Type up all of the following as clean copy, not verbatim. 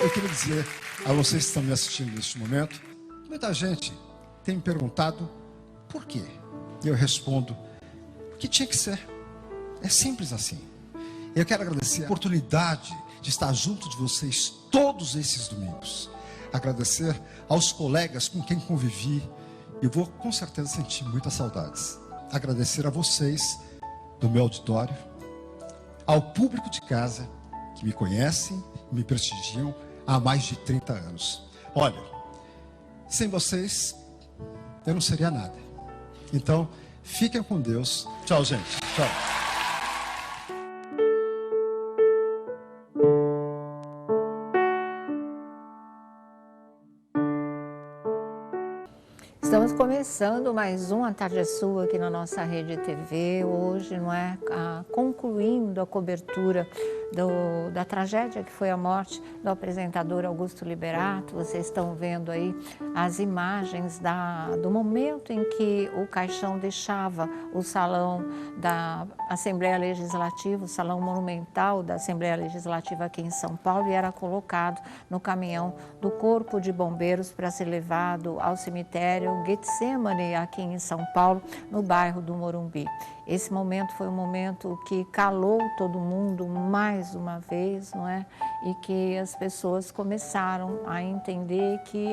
Eu queria dizer a vocês que estão me assistindo neste momento, muita gente tem me perguntado por quê. E eu respondo que tinha que ser. É simples assim. Eu quero agradecer a oportunidade de estar junto de vocês todos esses domingos. Agradecer aos colegas com quem convivi. Eu vou com certeza sentir muitas saudades. Agradecer a vocês do meu auditório, ao público de casa que me conhecem e me prestigiam há mais de 30 anos. Olha, sem vocês eu não seria nada. Então, fiquem com Deus. Tchau, gente. Tchau. Estamos começando mais um A Tarde é Sua aqui na nossa Rede TV. Hoje, não é, concluindo a cobertura da tragédia que foi a morte do apresentador Augusto Liberato. Vocês estão vendo aí as imagens do momento em que o caixão deixava o salão da Assembleia Legislativa, o salão monumental da Assembleia Legislativa aqui em São Paulo, e era colocado no caminhão do Corpo de Bombeiros para ser levado ao cemitério Getsemane, aqui em São Paulo, no bairro do Morumbi. Esse momento foi um momento que calou todo mundo mais uma vez, não é? E que as pessoas começaram a entender que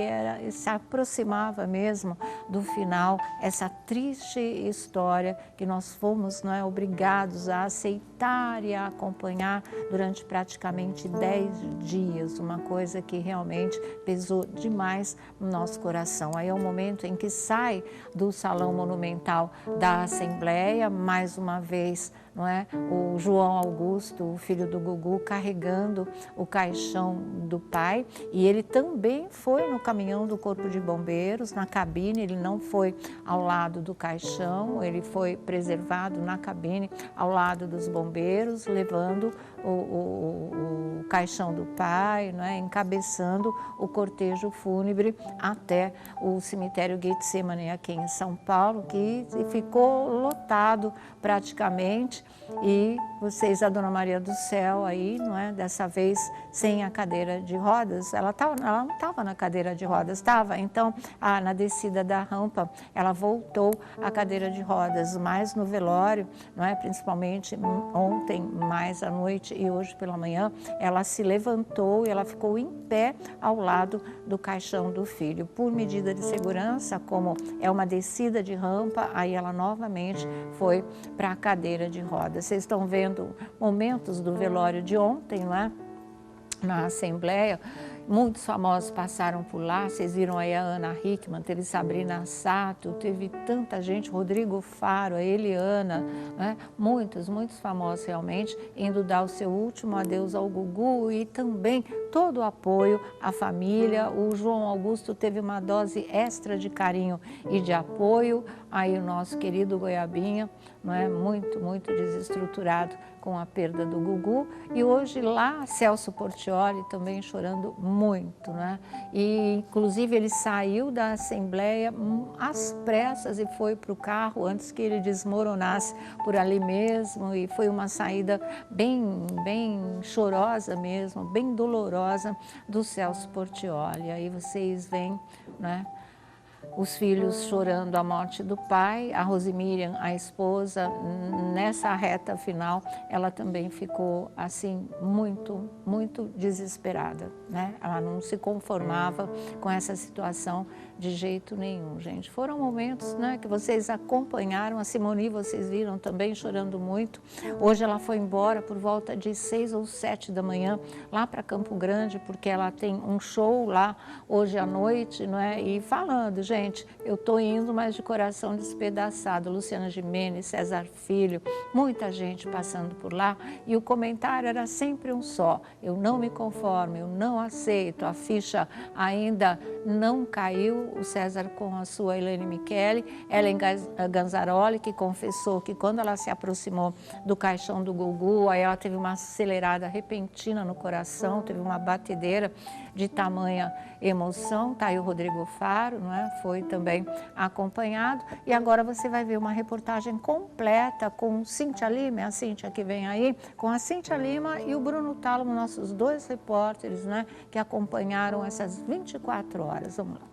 se aproximava mesmo do final, essa triste história que nós fomos, não é, obrigados a aceitar e a acompanhar durante praticamente 10 dias, uma coisa que realmente pesou demais no nosso coração. Aí é o momento em que sai do Salão Monumental da Assembleia, mais uma vez, não é? O João Augusto, o filho do Gugu, carregando o caixão do pai, e ele também foi no caminhão do Corpo de Bombeiros, na cabine. Ele não foi ao lado do caixão, ele foi preservado na cabine ao lado dos bombeiros, levando o caixão do pai, não é? Encabeçando o cortejo fúnebre até o cemitério Getsemane aqui em São Paulo, que ficou lotado praticamente. E vocês, a Dona Maria do Céu aí, não é? Dessa vez sem a cadeira de rodas, ela não estava na cadeira de rodas, estava. Então, na descida da rampa, ela voltou à cadeira de rodas, mas no velório, não é? Principalmente ontem, mais à noite e hoje pela manhã, ela se levantou e ela ficou em pé ao lado do caixão do filho. Por medida de segurança, como é uma descida de rampa, aí ela novamente foi para a cadeira de rodas. Vocês estão vendo momentos do velório de ontem, não é? Na Assembleia. Muitos famosos passaram por lá. Vocês viram aí a Ana Hickman, teve Sabrina Sato, teve tanta gente, Rodrigo Faro, a Eliana, né? Muitos famosos realmente indo dar o seu último adeus ao Gugu, e também todo o apoio à família. O João Augusto teve uma dose extra de carinho e de apoio. Aí o nosso querido Goiabinha, não é? Muito desestruturado com a perda do Gugu. E hoje lá, Celso Portiolli também chorando muito, né? E inclusive ele saiu da Assembleia às pressas e foi para o carro antes que ele desmoronasse por ali mesmo, e foi uma saída bem chorosa mesmo, bem dolorosa do Celso Portiolli. Aí vocês veem, né? Os filhos chorando a morte do pai, a Rosemiriam, a esposa, nessa reta final, ela também ficou assim muito desesperada, né? Ela não se conformava com essa situação de jeito nenhum, gente. Foram momentos, né, que vocês acompanharam. A Simone, vocês viram também chorando muito. Hoje ela foi embora por volta de 6 ou 7 da manhã, lá para Campo Grande, porque ela tem um show lá hoje à noite, não é? E falando, gente, eu estou indo, mas de coração despedaçado. Luciana Gimenez, César Filho, muita gente passando por lá, e o comentário era sempre um só: eu não me conformo, eu não aceito, a ficha ainda não caiu, o César com a sua Elaine Michele, Ellen Ganzaroli, que confessou que quando ela se aproximou do caixão do Gugu, aí ela teve uma acelerada repentina no coração, teve uma batedeira de tamanha emoção. Tá aí o Rodrigo Faro, não é? Foi também acompanhado. E agora você vai ver uma reportagem completa com Cíntia Lima, é a Cíntia que vem aí, com a Cíntia Lima e o Bruno Tálamo, nossos dois repórteres, né, que acompanharam essas 24 horas. Vamos lá.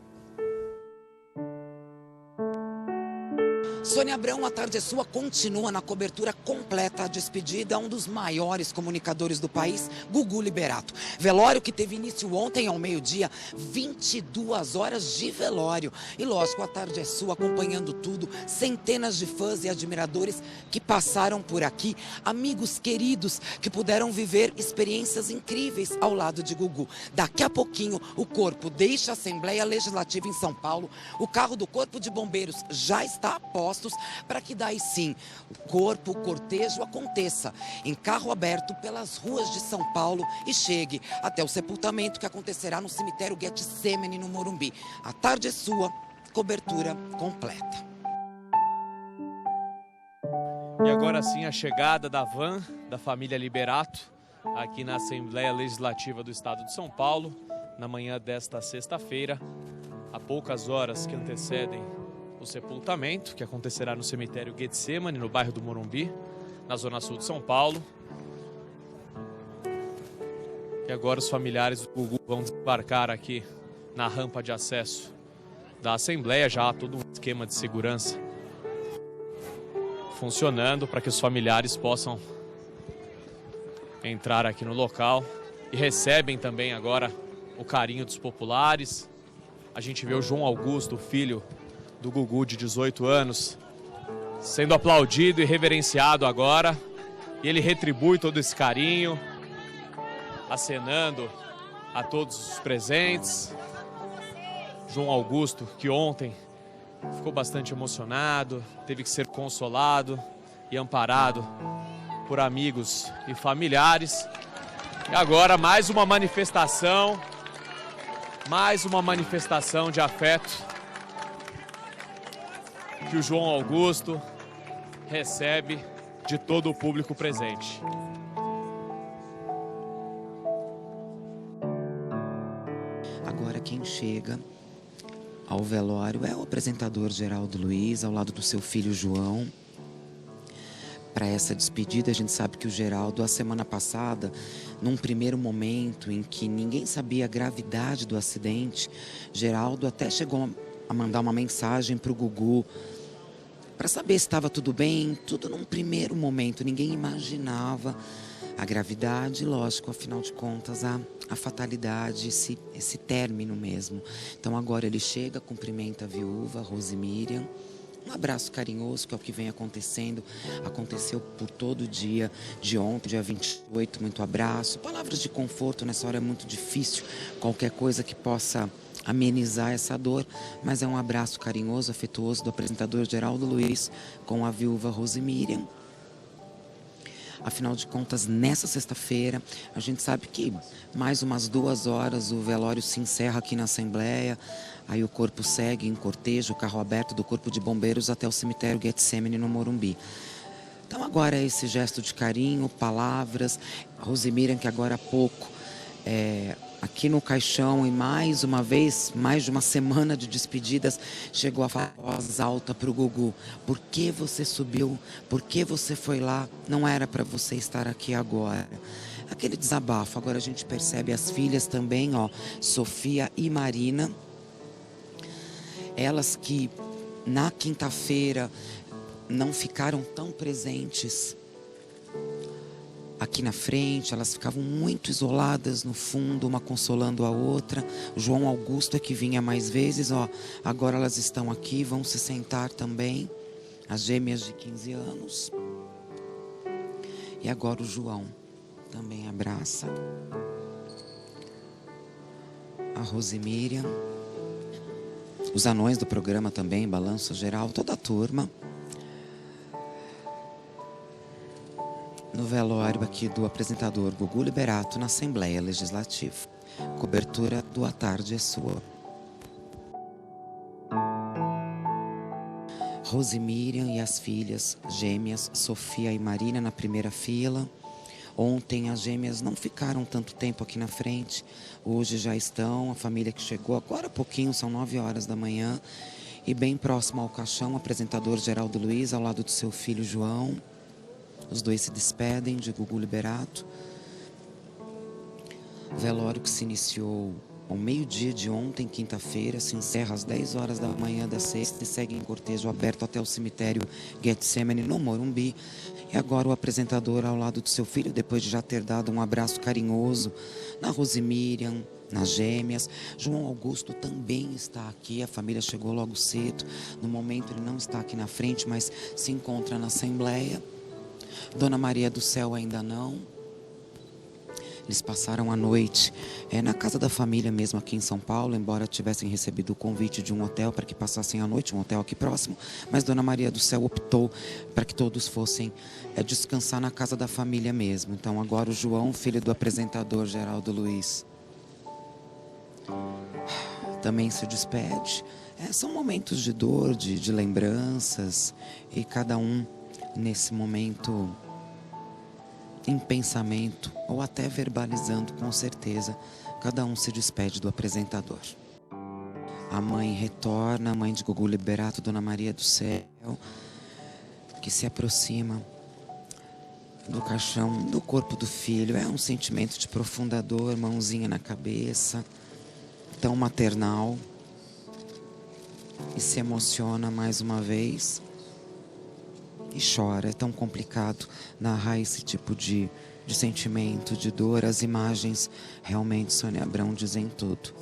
Sônia Abrão, a tarde é sua, continua na cobertura completa a despedida a um dos maiores comunicadores do país, Gugu Liberato. Velório que teve início ontem ao meio-dia, 22 horas de velório. E lógico, a tarde é sua, acompanhando tudo, centenas de fãs e admiradores que passaram por aqui, amigos queridos que puderam viver experiências incríveis ao lado de Gugu. Daqui a pouquinho, o corpo deixa a Assembleia Legislativa em São Paulo, o carro do Corpo de Bombeiros já está a postos para que daí sim o cortejo aconteça em carro aberto pelas ruas de São Paulo e chegue até o sepultamento que acontecerá no cemitério Getsemane, no Morumbi. A tarde é sua, cobertura completa. E agora sim a chegada da van da família Liberato aqui na Assembleia Legislativa do Estado de São Paulo, na manhã desta sexta-feira, há poucas horas que antecedem o sepultamento, que acontecerá no cemitério Getsemane, no bairro do Morumbi, na zona sul de São Paulo. E agora os familiares do Gugu vão desembarcar aqui na rampa de acesso da Assembleia. Já há todo um esquema de segurança funcionando para que os familiares possam entrar aqui no local. E recebem também agora o carinho dos populares. A gente vê o João Augusto, o filho do Gugu, de 18 anos, sendo aplaudido e reverenciado agora. E ele retribui todo esse carinho, acenando a todos os presentes. João Augusto, que ontem ficou bastante emocionado, teve que ser consolado e amparado por amigos e familiares. E agora mais uma manifestação de afeto que o João Augusto recebe de todo o público presente. Agora quem chega ao velório é o apresentador Geraldo Luiz, ao lado do seu filho João. Para essa despedida, a gente sabe que o Geraldo, a semana passada, num primeiro momento em que ninguém sabia a gravidade do acidente, Geraldo até chegou a mandar uma mensagem para o Gugu para saber se estava tudo bem, tudo num primeiro momento. Ninguém imaginava a gravidade, lógico, afinal de contas, a fatalidade, esse término mesmo. Então agora ele chega, cumprimenta a viúva, Rose Miriam. Um abraço carinhoso, que é o que vem acontecendo. Aconteceu por todo o dia de ontem, dia 28, muito abraço. Palavras de conforto, nessa hora é muito difícil. Qualquer coisa que possa amenizar essa dor, mas é um abraço carinhoso, afetuoso do apresentador Geraldo Luiz com a viúva Rose Miriam. Afinal de contas, nessa sexta-feira, a gente sabe que mais umas 2 horas o velório se encerra aqui na Assembleia. Aí o corpo segue em cortejo, o carro aberto do Corpo de Bombeiros até o cemitério Getsemane, no Morumbi. Então agora é esse gesto de carinho, palavras. A Rose Miriam, que agora há pouco, aqui no caixão, e mais uma vez, mais de uma semana de despedidas, chegou a voz alta para o Gugu: por que você subiu? Por que você foi lá? Não era para você estar aqui agora. Aquele desabafo. Agora a gente percebe as filhas também, Sofia e Marina. Elas que na quinta-feira não ficaram tão presentes aqui na frente, elas ficavam muito isoladas no fundo, uma consolando a outra. O João Augusto é que vinha mais vezes, agora elas estão aqui, vão se sentar também, as gêmeas de 15 anos. E agora o João também abraça a Rose Miriam. Os anões do programa também, balanço geral, toda a turma. No velório aqui do apresentador Gugu Liberato, na Assembleia Legislativa. Cobertura do A Tarde é Sua. Rosemiriam e as filhas gêmeas, Sofia e Marina, na primeira fila. Ontem as gêmeas não ficaram tanto tempo aqui na frente, hoje já estão, a família que chegou agora há pouquinho, são 9 horas da manhã, e bem próximo ao caixão, o apresentador Geraldo Luiz, ao lado do seu filho João. Os dois se despedem de Gugu Liberato. Velório que se iniciou ao meio-dia de ontem, quinta-feira, se encerra às 10 horas da manhã da sexta e segue em cortejo aberto até o cemitério Getsemane, no Morumbi. E agora o apresentador ao lado do seu filho, depois de já ter dado um abraço carinhoso na Rosemiriam, nas gêmeas. João Augusto também está aqui, a família chegou logo cedo. No momento ele não está aqui na frente, mas se encontra na Assembleia. Dona Maria do Céu ainda não. Eles passaram a noite na casa da família mesmo aqui em São Paulo, embora tivessem recebido o convite de um hotel para que passassem a noite, um hotel aqui próximo, mas Dona Maria do Céu optou para que todos fossem descansar na casa da família mesmo. Então agora o João, filho do apresentador Geraldo Luiz, também se despede. São momentos de dor, de lembranças, e cada um nesse momento em pensamento ou até verbalizando, com certeza, cada um se despede do apresentador. A mãe retorna, a mãe de Gugu Liberato, Dona Maria do Céu, que se aproxima do caixão, do corpo do filho. É um sentimento de profunda dor, mãozinha na cabeça, tão maternal, e se emociona mais uma vez. E chora, é tão complicado narrar esse tipo de sentimento, de dor. As imagens realmente, Sônia Abrão, dizem tudo.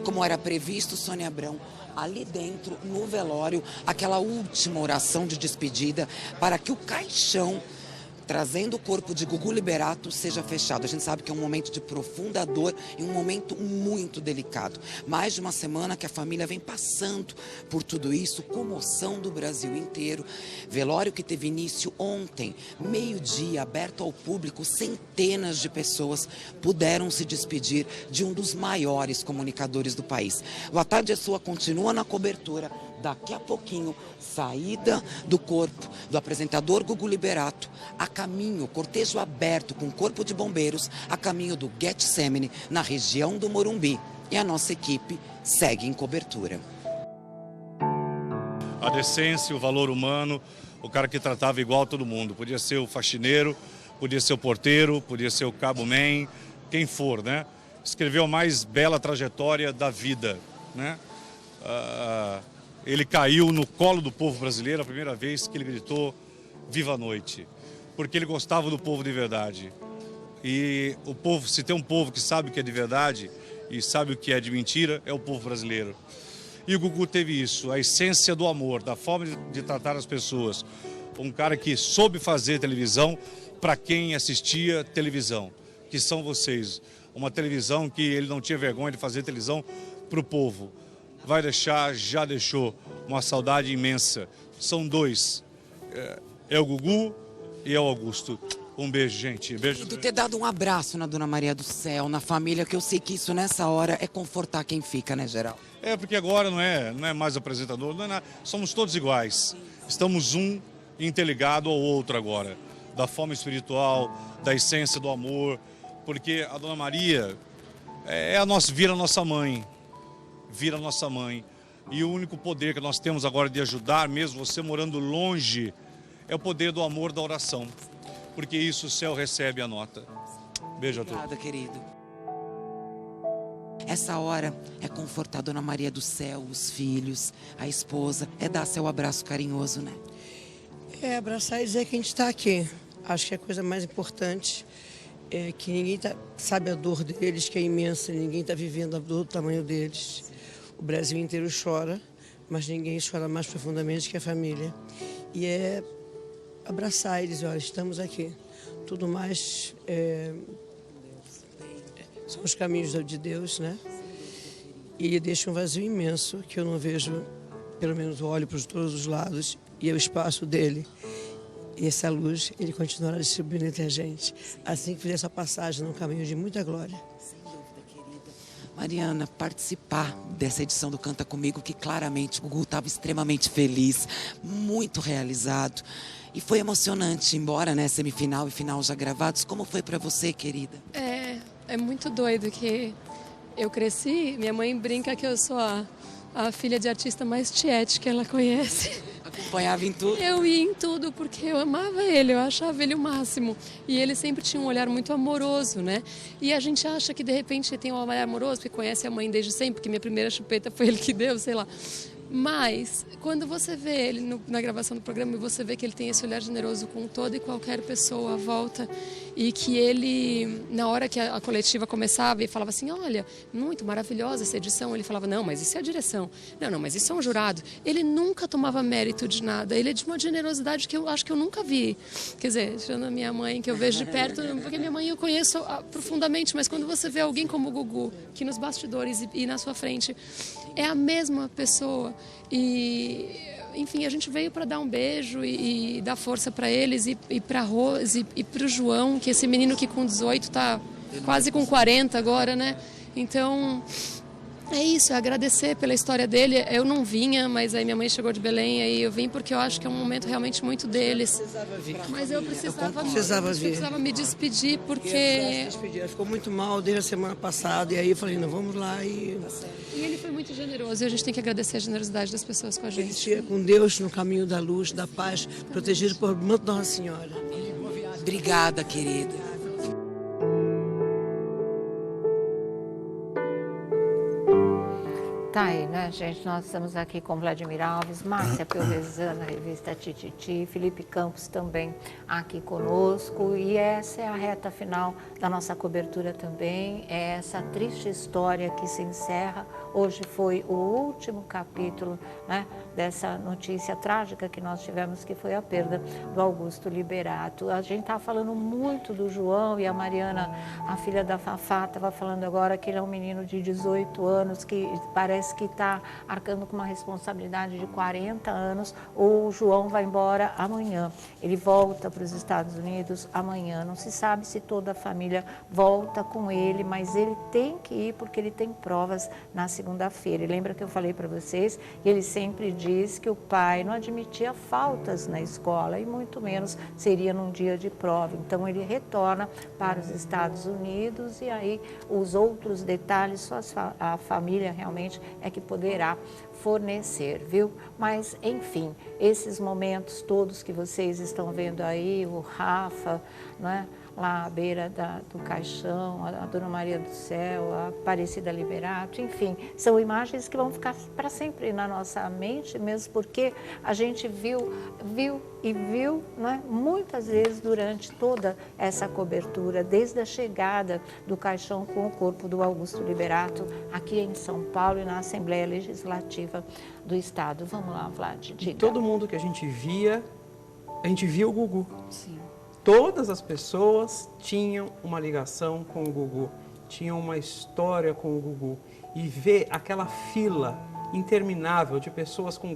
Como era previsto, Sônia Abrão, ali dentro, no velório, aquela última oração de despedida para que o caixão, trazendo o corpo de Gugu Liberato, seja fechado. A gente sabe que é um momento de profunda dor e um momento muito delicado. Mais de uma semana que a família vem passando por tudo isso, comoção do Brasil inteiro. Velório que teve início ontem, meio-dia, aberto ao público, centenas de pessoas puderam se despedir de um dos maiores comunicadores do país. O A Tarde é Sua continua na cobertura. Daqui a pouquinho, saída do corpo do apresentador Gugu Liberato, a caminho, cortejo aberto com corpo de bombeiros, a caminho do Getsemane, na região do Morumbi. E a nossa equipe segue em cobertura. A decência, o valor humano, o cara que tratava igual a todo mundo. Podia ser o faxineiro, podia ser o porteiro, podia ser o cabo-man, quem for, né? Escreveu a mais bela trajetória da vida, né? Ele caiu no colo do povo brasileiro a primeira vez que ele gritou "Viva a Noite", porque ele gostava do povo de verdade. E o povo, se tem um povo que sabe o que é de verdade e sabe o que é de mentira, é o povo brasileiro. E o Gugu teve isso, a essência do amor, da forma de tratar as pessoas. Um cara que soube fazer televisão para quem assistia televisão, que são vocês. Uma televisão que ele não tinha vergonha de fazer televisão para o povo. Vai deixar, já deixou, uma saudade imensa. São dois, é o Gugu e é o Augusto. Um beijo, gente. Beijo. E tu ter dado um abraço na Dona Maria do Céu, na família, que eu sei que isso nessa hora é confortar quem fica, né, Geraldo? Porque agora não é mais apresentador, não é nada. Somos todos iguais. Estamos um interligado ao outro agora. Da forma espiritual, da essência do amor. Porque a Dona Maria vira a nossa mãe. Vira nossa mãe. E o único poder que nós temos agora de ajudar, mesmo você morando longe, é o poder do amor, da oração. Porque isso o céu recebe a nota. Beijo a todos. Obrigada, querido. Essa hora é confortar a Dona Maria do Céu, os filhos, a esposa, é dar seu abraço carinhoso, né? Abraçar e dizer que a gente está aqui. Acho que a coisa mais importante é que ninguém sabe a dor deles, que é imensa, ninguém está vivendo a dor do tamanho deles. O Brasil inteiro chora, mas ninguém chora mais profundamente que a família. E é abraçar eles, olha, estamos aqui. Tudo mais são os caminhos de Deus, né? E deixa um vazio imenso que eu não vejo, pelo menos eu olho para todos os lados e é o espaço dele. E essa luz, ele continuará distribuindo entre a gente, assim que fizer essa passagem num caminho de muita glória. Sem dúvida, querida. Mariana, participar dessa edição do Canta Comigo, que claramente o Gugu estava extremamente feliz, muito realizado. E foi emocionante, embora, né, semifinal e final já gravados. Como foi para você, querida? É muito doido que eu cresci, minha mãe brinca que eu sou a filha de artista mais tiete que ela conhece. Acompanhava em tudo? Eu ia em tudo porque eu amava ele, eu achava ele o máximo. E ele sempre tinha um olhar muito amoroso, né? E a gente acha que de repente ele tem um olhar amoroso porque conhece a mãe desde sempre, porque minha primeira chupeta foi ele que deu, sei lá. Mas, quando você vê ele na gravação do programa, você vê que ele tem esse olhar generoso com toda e qualquer pessoa à volta e que ele, na hora que a coletiva começava e falava assim, olha, muito maravilhosa essa edição, ele falava, não, mas isso é a direção, não, mas isso é um jurado. Ele nunca tomava mérito de nada, ele é de uma generosidade que eu acho que eu nunca vi. Quer dizer, tirando a minha mãe, que eu vejo de perto, porque minha mãe eu conheço profundamente, mas quando você vê alguém como o Gugu, que nos bastidores e na sua frente é a mesma pessoa. E, enfim, a gente veio para dar um beijo e dar força para eles e para Rose e para o João, que esse menino que com 18 está quase com 40 agora, né? Então, é isso, é agradecer pela história dele. Eu não vinha, mas aí minha mãe chegou de Belém, aí eu vim porque eu acho que é um momento realmente muito deles. Mas eu precisava me despedir porque... Ela ficou muito mal desde a semana passada e aí eu falei, não, vamos lá e... E ele foi muito generoso e a gente tem que agradecer a generosidade das pessoas com a gente. Ele com Deus no caminho da luz, da paz, protegido por manto da Nossa Senhora. Obrigada, querida. Tá aí, né, gente? Nós estamos aqui com Vladimir Alves, Márcia Pelvezana, revista Tititi, Felipe Campos também aqui conosco. E essa é a reta final da nossa cobertura também. É essa triste história que se encerra. Hoje foi o último capítulo, né, dessa notícia trágica que nós tivemos, que foi a perda do Augusto Liberato. A gente estava falando muito do João e a Mariana, a filha da Fafá, estava falando agora que ele é um menino de 18 anos, que parece que está arcando com uma responsabilidade de 40 anos. O João vai embora amanhã. Ele volta para os Estados Unidos amanhã. Não se sabe se toda a família volta com ele, mas ele tem que ir porque ele tem provas na segunda-feira. E lembra que eu falei para vocês que ele sempre diz que o pai não admitia faltas na escola e muito menos seria num dia de prova. Então ele retorna para os Estados Unidos e aí os outros detalhes só a família realmente é que poderá fornecer, viu? Mas, enfim, esses momentos todos que vocês estão vendo aí, o Rafa, né? Lá à beira do caixão, a Dona Maria do Céu, a Aparecida Liberato, enfim, são imagens que vão ficar para sempre na nossa mente, mesmo porque a gente viu, né, muitas vezes durante toda essa cobertura, desde a chegada do caixão com o corpo do Augusto Liberato aqui em São Paulo e na Assembleia Legislativa do Estado. Vamos lá, Vlad, diga. E todo mundo que a gente via o Gugu. Sim. Todas as pessoas tinham uma ligação com o Gugu, tinham uma história com o Gugu. E ver aquela fila interminável de pessoas com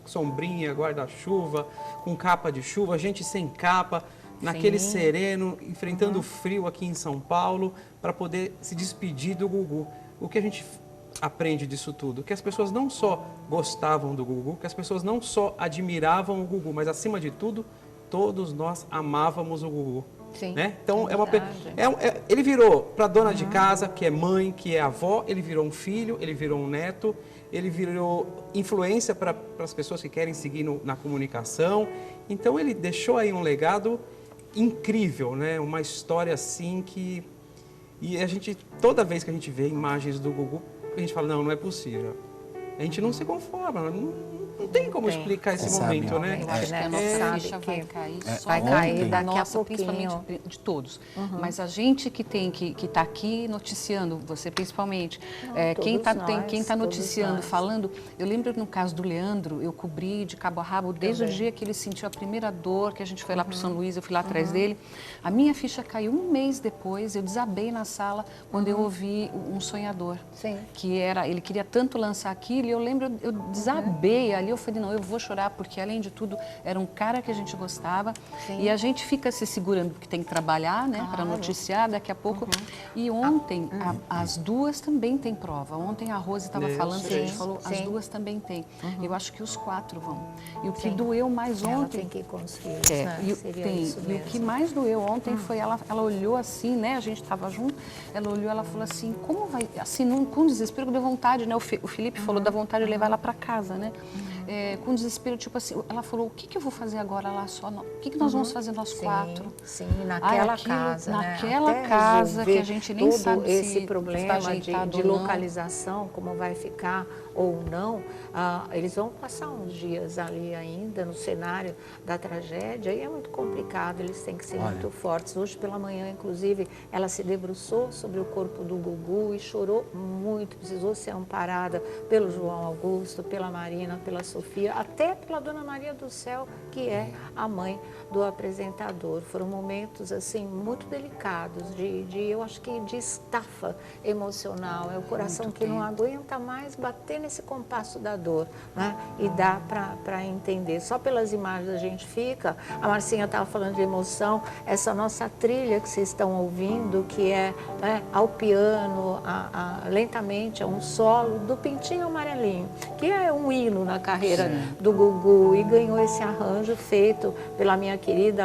sombrinha, guarda-chuva, com capa de chuva, gente sem capa, naquele sereno, enfrentando o frio aqui em São Paulo, para poder se despedir do Gugu. O que a gente aprende disso tudo? Que as pessoas não só gostavam do Gugu, que as pessoas não só admiravam o Gugu, mas acima de tudo, todos nós amávamos o Gugu. Sim, né? Então, ele virou para dona de casa, que é mãe, que é avó, ele virou um filho, ele virou um neto, ele virou influência para as pessoas que querem seguir na comunicação. Então, ele deixou aí um legado incrível, né? Uma história assim que... E a gente, toda vez que a gente vê imagens do Gugu, a gente fala, não é possível. A gente não se conforma, não tem como explicar esse momento, né? Acho que a nossa ficha vai cair só vai cair daqui nossa, a pouquinho. principalmente de todos. Mas a gente que está aqui noticiando, você principalmente, quem está noticiando, falando, eu lembro no caso do Leandro, eu cobri de cabo a rabo desde o dia que ele sentiu a primeira dor, que a gente foi lá para o São Luís, eu fui lá atrás dele. A minha ficha caiu um mês depois, eu desabei na sala quando eu ouvi um sonhador. Sim. Que era, ele queria tanto lançar aquilo, e eu lembro, eu desabei ali. ali, eu falei, não, eu vou chorar, porque além de tudo, era um cara que a gente gostava. Sim. E a gente fica se segurando, porque tem que trabalhar, né, para noticiar daqui a pouco. E ontem, as duas também têm prova. Ontem a Rose estava falando, a gente falou, as duas também têm. Eu acho que os 4 vão. E o que doeu mais ontem... Ela tem que ir com os filhos, né? E o que mais doeu ontem foi, ela olhou assim, né, a gente estava junto, ela olhou, ela falou assim, como vai, assim, com desespero, deu vontade, né, o Felipe falou da vontade de levar ela para casa, né, com desespero, tipo assim, ela falou, o que eu vou fazer agora lá só, o que nós vamos fazer nós 4? Sim, naquela casa, naquela casa que a gente nem sabe se esse problema de ou localização, como vai ficar ou não, eles vão passar uns dias ali ainda no cenário da tragédia e é muito complicado, eles têm que ser muito fortes. Hoje pela manhã, inclusive, ela se debruçou sobre o corpo do Gugu e chorou muito, precisou ser amparada pelo João Augusto, pela Marina, pela Sofia, até pela Dona Maria do Céu, que é a mãe do apresentador. Foram momentos assim muito delicados, eu acho que de estafa emocional, é o coração que não aguenta mais bater nesse compasso da dor, né? E dá para entender. Só pelas imagens a gente fica. A Marcinha estava falando de emoção, essa nossa trilha que vocês estão ouvindo, que é, né, ao piano, lentamente, é um solo do Pintinho Amarelinho, que é um hino na carreira do Gugu, e ganhou esse arranjo feito pela minha querida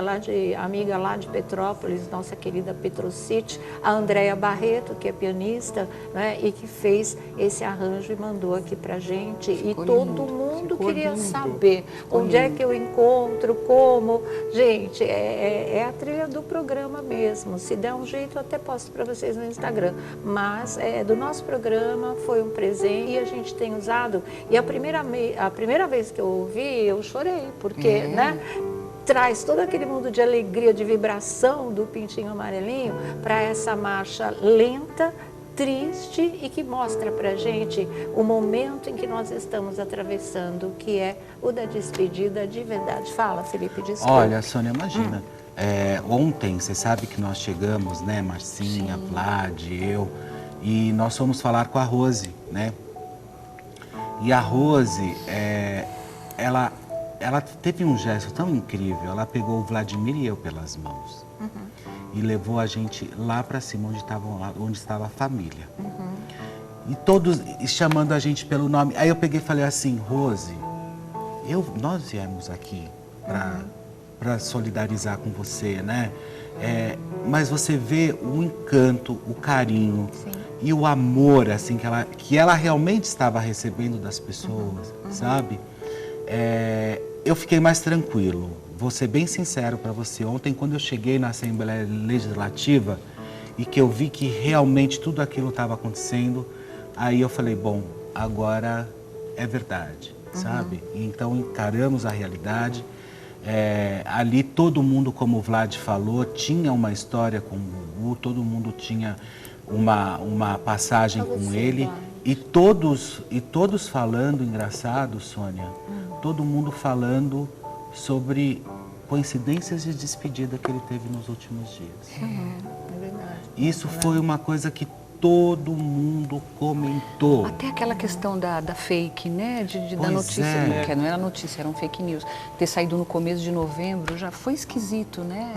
amiga lá de Petrópolis, nossa querida Petrocite, a Andréia Barreto, que é pianista, né, e que fez esse arranjo e mandou aqui pra gente. Ficou e todo mundo queria saber onde é que eu encontro, como. Gente, é a trilha do programa mesmo. Se der um jeito, eu até posto para vocês no Instagram. Mas do nosso programa, foi um presente e a gente tem usado. E a primeira vez que eu ouvi, eu chorei, porque, né? Traz todo aquele mundo de alegria, de vibração do Pintinho Amarelinho para essa marcha lenta, triste e que mostra pra gente o momento em que nós estamos atravessando, que é o da despedida de verdade. Fala, Felipe, desculpa. Olha, Sônia, imagina, ontem, você sabe que nós chegamos, né, Marcinha, Vlad, eu, e nós fomos falar com a Rose, né, e a Rose, ela teve um gesto tão incrível, ela pegou o Vladimir e eu pelas mãos. E levou a gente lá para cima, onde estava a família. E todos chamando a gente pelo nome. Aí eu peguei e falei assim, Rose, nós viemos aqui para solidarizar com você, né? Mas você vê o encanto, o carinho e o amor assim, que ela realmente estava recebendo das pessoas, sabe? Eu fiquei mais tranquilo. Vou ser bem sincero para você, ontem quando eu cheguei na Assembleia Legislativa e que eu vi que realmente tudo aquilo estava acontecendo, aí eu falei, bom, agora é verdade, sabe? Então encaramos a realidade, ali todo mundo, como o Vlad falou, tinha uma história com o Gugu, todo mundo tinha uma passagem com ele, e todos falando, engraçado, Sônia, todo mundo falando sobre coincidências de despedida que ele teve nos últimos dias. É verdade. Isso foi uma coisa que todo mundo comentou. Até aquela questão da fake, né? Da notícia, que não era notícia, era um fake news. Ter saído no começo de novembro já foi esquisito, né?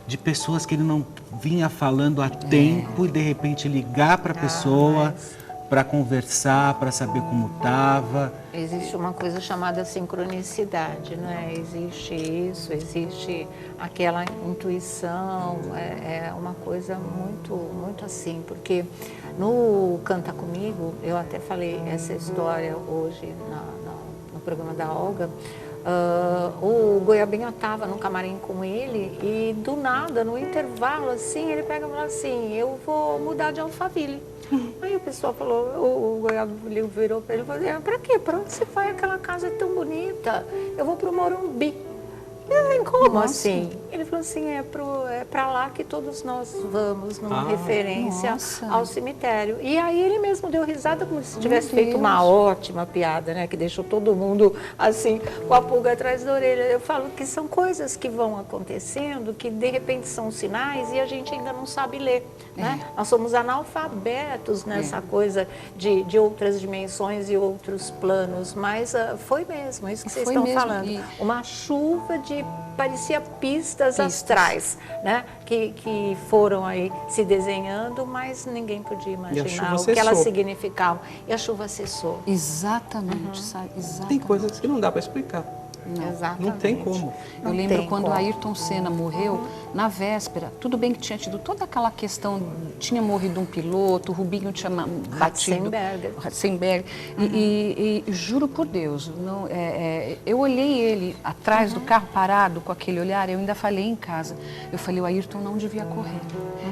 De pessoas que ele não vinha falando há tempo e de repente ligar para a pessoa para conversar, para saber como estava. Existe uma coisa chamada sincronicidade, né? Existe isso, existe aquela intuição, é uma coisa muito, muito assim, porque no Canta Comigo, eu até falei essa história hoje no programa da Olga. O Goiabinha estava no camarim com ele e do nada, no intervalo, assim, ele pega e fala assim, eu vou mudar de Alphaville. Aí o pessoal falou, o Goiabinha virou para ele e falou, pra quê? Pra onde você vai? Aquela casa é tão bonita, eu vou pro Morumbi. E mãe, como Nossa. assim? Ele falou assim, é para lá que todos nós vamos, numa referência nossa. ao cemitério. E aí ele mesmo deu risada como se tivesse Meu feito uma Deus. ótima piada, né? Que deixou todo mundo assim, com a pulga atrás da orelha. Eu falo que são coisas que vão acontecendo, que de repente são sinais e a gente ainda não sabe ler, né? Nós somos analfabetos nessa coisa de outras dimensões e outros planos, mas foi mesmo, isso que vocês Foi estão mesmo, falando. e- Uma chuva de, parecia pistas astrais, né? Que foram aí se desenhando, mas ninguém podia imaginar o que elas significavam. E a chuva cessou. Exatamente, sabe? Exatamente. Tem coisas que não dá para explicar. Exatamente. Não tem como. Eu Não lembro tem quando como. Ayrton Senna morreu, na véspera, tudo bem que tinha tido toda aquela questão, tinha morrido um piloto, o Rubinho tinha batido. Ratzenberger. E juro por Deus, não, eu olhei ele atrás do carro parado com aquele olhar, eu ainda falei em casa, eu falei, o Ayrton não devia correr.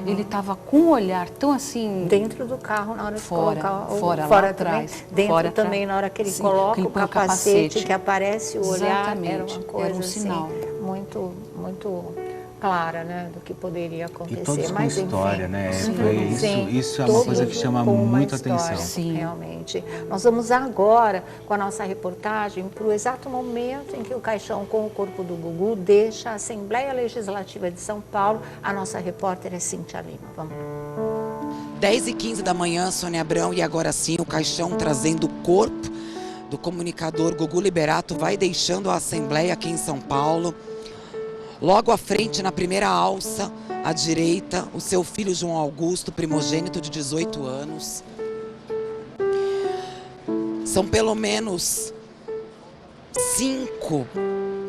Ele estava com um olhar tão assim... Dentro do carro, na hora de Fora, colocar o fora, lá também, atrás. dentro Fora também, atrás. na hora que ele Sim, coloca que ele o põe o capacete, capacete. que aparece o olhar, era Exatamente, uma coisa era um sinal. assim, muito clara, né, do que poderia acontecer. E todos com Mas, enfim, história, né? sim, Isso é uma coisa que todos chama com uma muito história, atenção. Sim. Realmente. Nós vamos agora, com a nossa reportagem, para o exato momento em que o caixão com o corpo do Gugu deixa a Assembleia Legislativa de São Paulo. A nossa repórter é Cíntia Lima. Vamos lá. 10h15 da manhã, Sônia Abrão, e agora sim o caixão trazendo o corpo do comunicador Gugu Liberato vai deixando a Assembleia aqui em São Paulo. Logo à frente, na primeira alça, à direita, o seu filho João Augusto, primogênito de 18 anos. São pelo menos 5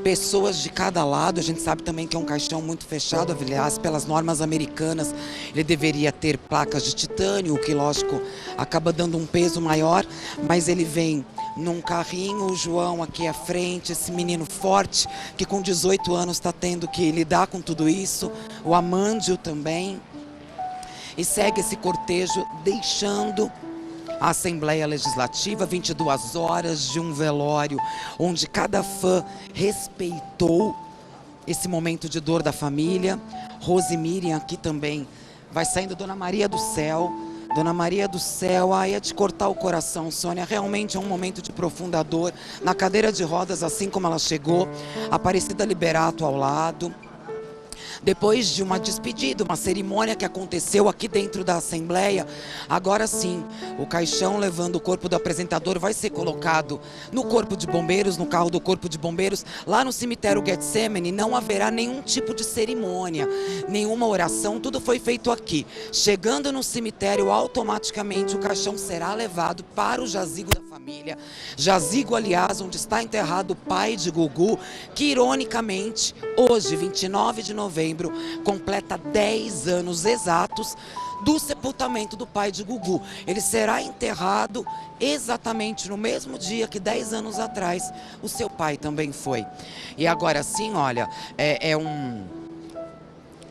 pessoas de cada lado. A gente sabe também que é um caixão muito fechado, aliás, pelas normas americanas, ele deveria ter placas de titânio, o que, lógico, acaba dando um peso maior, mas ele vem num carrinho, o João aqui à frente, esse menino forte, que com 18 anos está tendo que lidar com tudo isso, o Amândio também, e segue esse cortejo deixando a Assembleia Legislativa, 22 horas de um velório, onde cada fã respeitou esse momento de dor da família. Rose Miriam aqui também vai saindo, Dona Maria do Céu. Dona Maria do Céu, ai, é de cortar o coração, Sônia, realmente é um momento de profunda dor. Na cadeira de rodas, assim como ela chegou, Aparecida Liberato ao lado. Depois de uma despedida, uma cerimônia que aconteceu aqui dentro da Assembleia, agora sim, o caixão levando o corpo do apresentador vai ser colocado no Corpo de Bombeiros, no carro do Corpo de Bombeiros, lá no cemitério Getsemane. Não haverá nenhum tipo de cerimônia, nenhuma oração, tudo foi feito aqui. Chegando no cemitério, automaticamente o caixão será levado para o jazigo da família. Jazigo, aliás, onde está enterrado o pai de Gugu, que ironicamente, hoje, 29 de novembro, completa 10 anos exatos do sepultamento do pai de Gugu. Ele será enterrado exatamente no mesmo dia que 10 anos atrás o seu pai também foi. E agora sim, olha, é um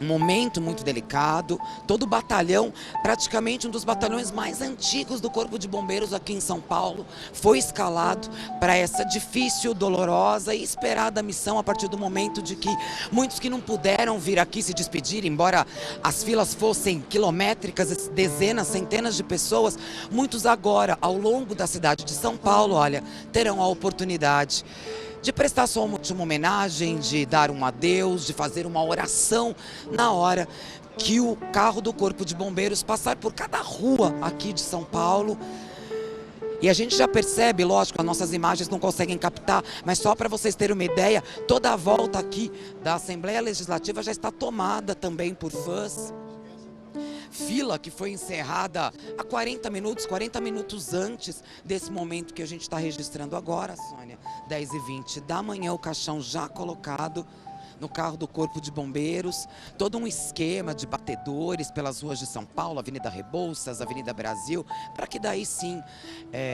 momento muito delicado. Todo o batalhão, praticamente um dos batalhões mais antigos do Corpo de Bombeiros aqui em São Paulo, foi escalado para essa difícil, dolorosa e esperada missão, a partir do momento de que muitos que não puderam vir aqui se despedir, embora as filas fossem quilométricas, dezenas, centenas de pessoas, muitos agora, ao longo da cidade de São Paulo, olha, terão a oportunidade de prestar sua última homenagem, de dar um adeus, de fazer uma oração na hora que o carro do Corpo de Bombeiros passar por cada rua aqui de São Paulo. E a gente já percebe, lógico, as nossas imagens não conseguem captar, mas só para vocês terem uma ideia, toda a volta aqui da Assembleia Legislativa já está tomada também por fãs. Fila que foi encerrada há 40 minutos antes desse momento que a gente está registrando agora, Sônia. 10h20 da manhã, o caixão já colocado no carro do Corpo de Bombeiros. Todo um esquema de batedores pelas ruas de São Paulo, Avenida Rebouças, Avenida Brasil, para que daí sim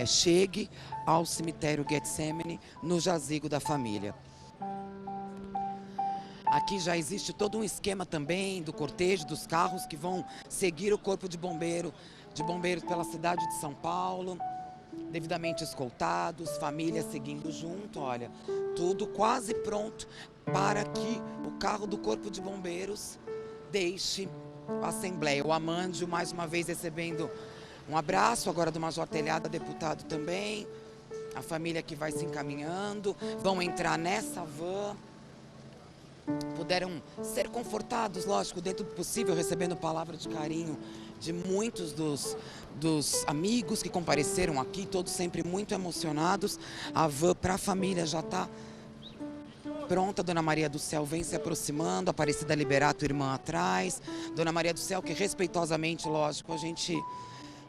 chegue ao cemitério Getsemane, no jazigo da família. Aqui já existe todo um esquema também do cortejo, dos carros que vão seguir o Corpo de Bombeiros pela cidade de São Paulo, devidamente escoltados, famílias seguindo junto, olha, tudo quase pronto para que o carro do Corpo de Bombeiros deixe a Assembleia. O Amândio, mais uma vez, recebendo um abraço, agora do Major Telhada, deputado também. A família que vai se encaminhando, vão entrar nessa van. Puderam ser confortados, lógico, dentro do possível, recebendo palavra de carinho de muitos dos amigos que compareceram aqui, todos sempre muito emocionados. A van para a família já está pronta. Dona Maria do Céu vem se aproximando, Aparecida Liberato, irmã atrás. Dona Maria do Céu, que respeitosamente, lógico, a gente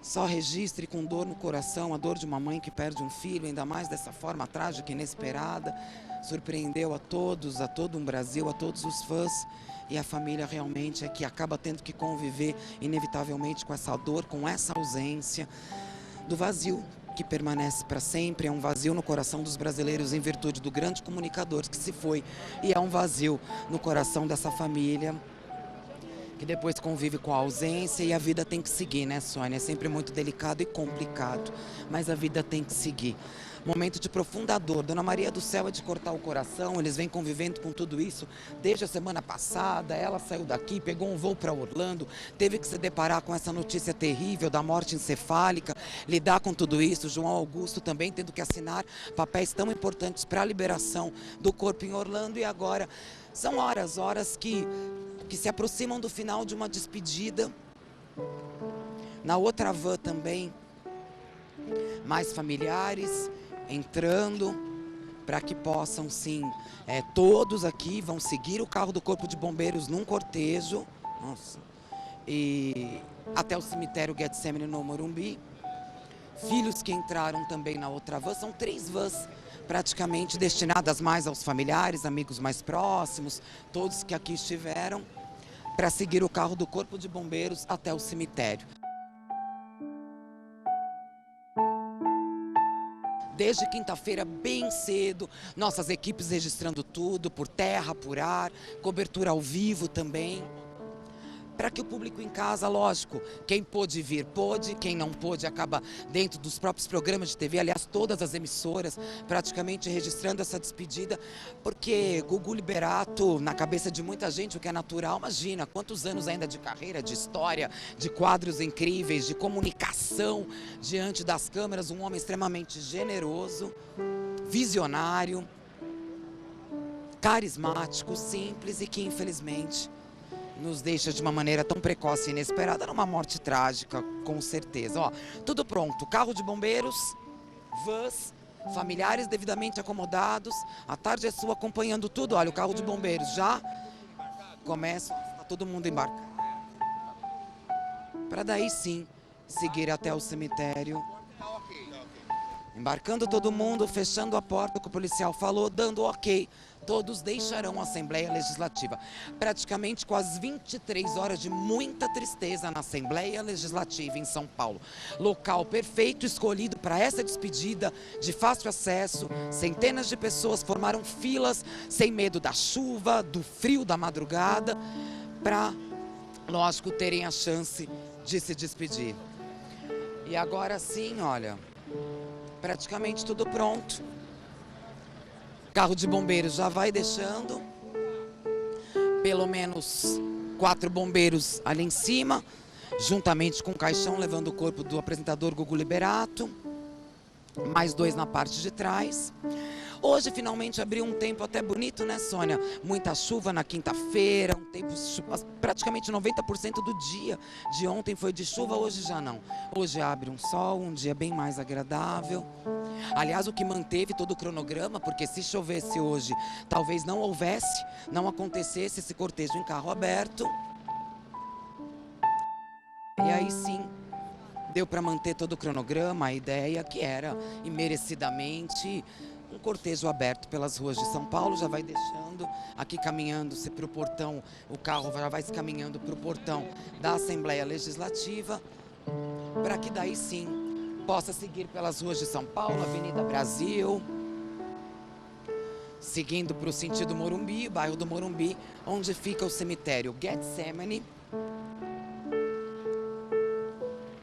só registre com dor no coração, a dor de uma mãe que perde um filho, ainda mais dessa forma trágica e inesperada. Surpreendeu a todos, a todo um Brasil, a todos os fãs. E a família realmente é que acaba tendo que conviver inevitavelmente com essa dor, com essa ausência do vazio que permanece para sempre. É um vazio no coração dos brasileiros em virtude do grande comunicador que se foi. E é um vazio no coração dessa família que depois convive com a ausência, e a vida tem que seguir, né, Sônia? É sempre muito delicado e complicado, mas a vida tem que seguir. Momento de profunda dor. Dona Maria do Céu é de cortar o coração, eles vêm convivendo com tudo isso desde a semana passada. Ela saiu daqui, pegou um voo para Orlando, teve que se deparar com essa notícia terrível da morte encefálica, lidar com tudo isso. João Augusto também tendo que assinar papéis tão importantes para a liberação do corpo em Orlando, e agora são horas que se aproximam do final de uma despedida. Na outra van também, mais familiares entrando para que possam, sim, todos aqui vão seguir o carro do Corpo de Bombeiros num cortejo, e até o cemitério Getsemane no Morumbi. Filhos que entraram também na outra van, são 3 vans praticamente destinadas mais aos familiares, amigos mais próximos, todos que aqui estiveram, para seguir o carro do Corpo de Bombeiros até o cemitério. Desde quinta-feira, bem cedo, nossas equipes registrando tudo, por terra, por ar, cobertura ao vivo também. Para que o público em casa, lógico, quem pôde vir, pôde, quem não pôde, acaba dentro dos próprios programas de TV, aliás, todas as emissoras, praticamente registrando essa despedida, porque Gugu Liberato, na cabeça de muita gente, o que é natural, imagina, quantos anos ainda de carreira, de história, de quadros incríveis, de comunicação diante das câmeras, um homem extremamente generoso, visionário, carismático, simples e que, infelizmente, nos deixa de uma maneira tão precoce e inesperada, numa morte trágica, com certeza. Ó, tudo pronto, carro de bombeiros, vans, familiares devidamente acomodados, a tarde é sua acompanhando tudo. Olha, o carro de bombeiros já começa, tá todo mundo embarcado, para daí sim seguir até o cemitério. Embarcando todo mundo, fechando a porta, o que o policial falou, dando ok. Todos deixarão a Assembleia Legislativa. Praticamente quase 23 horas de muita tristeza na Assembleia Legislativa em São Paulo. Local perfeito escolhido para essa despedida, de fácil acesso. Centenas de pessoas formaram filas, sem medo da chuva, do frio da madrugada, para, lógico, terem a chance de se despedir. E agora sim, olha, praticamente tudo pronto. Carro de bombeiros já vai deixando. Pelo menos 4 bombeiros ali em cima, juntamente com o caixão, levando o corpo do apresentador Gugu Liberato. Mais 2 na parte de trás. Hoje finalmente abriu um tempo até bonito, né, Sônia? Muita chuva na quinta-feira, um tempo, praticamente 90% do dia de ontem foi de chuva, hoje já não. Hoje abre um sol, um dia bem mais agradável. Aliás, o que manteve todo o cronograma, porque se chovesse hoje, talvez não houvesse, não acontecesse esse cortejo em carro aberto. E aí sim, deu para manter todo o cronograma, a ideia que era, imerecidamente, um cortejo aberto pelas ruas de São Paulo. Já vai deixando, aqui caminhando-se para o portão, o carro já vai se caminhando para o portão da Assembleia Legislativa, para que daí sim possa seguir pelas ruas de São Paulo, Avenida Brasil, seguindo para o sentido Morumbi, bairro do Morumbi, onde fica o cemitério Getsemane.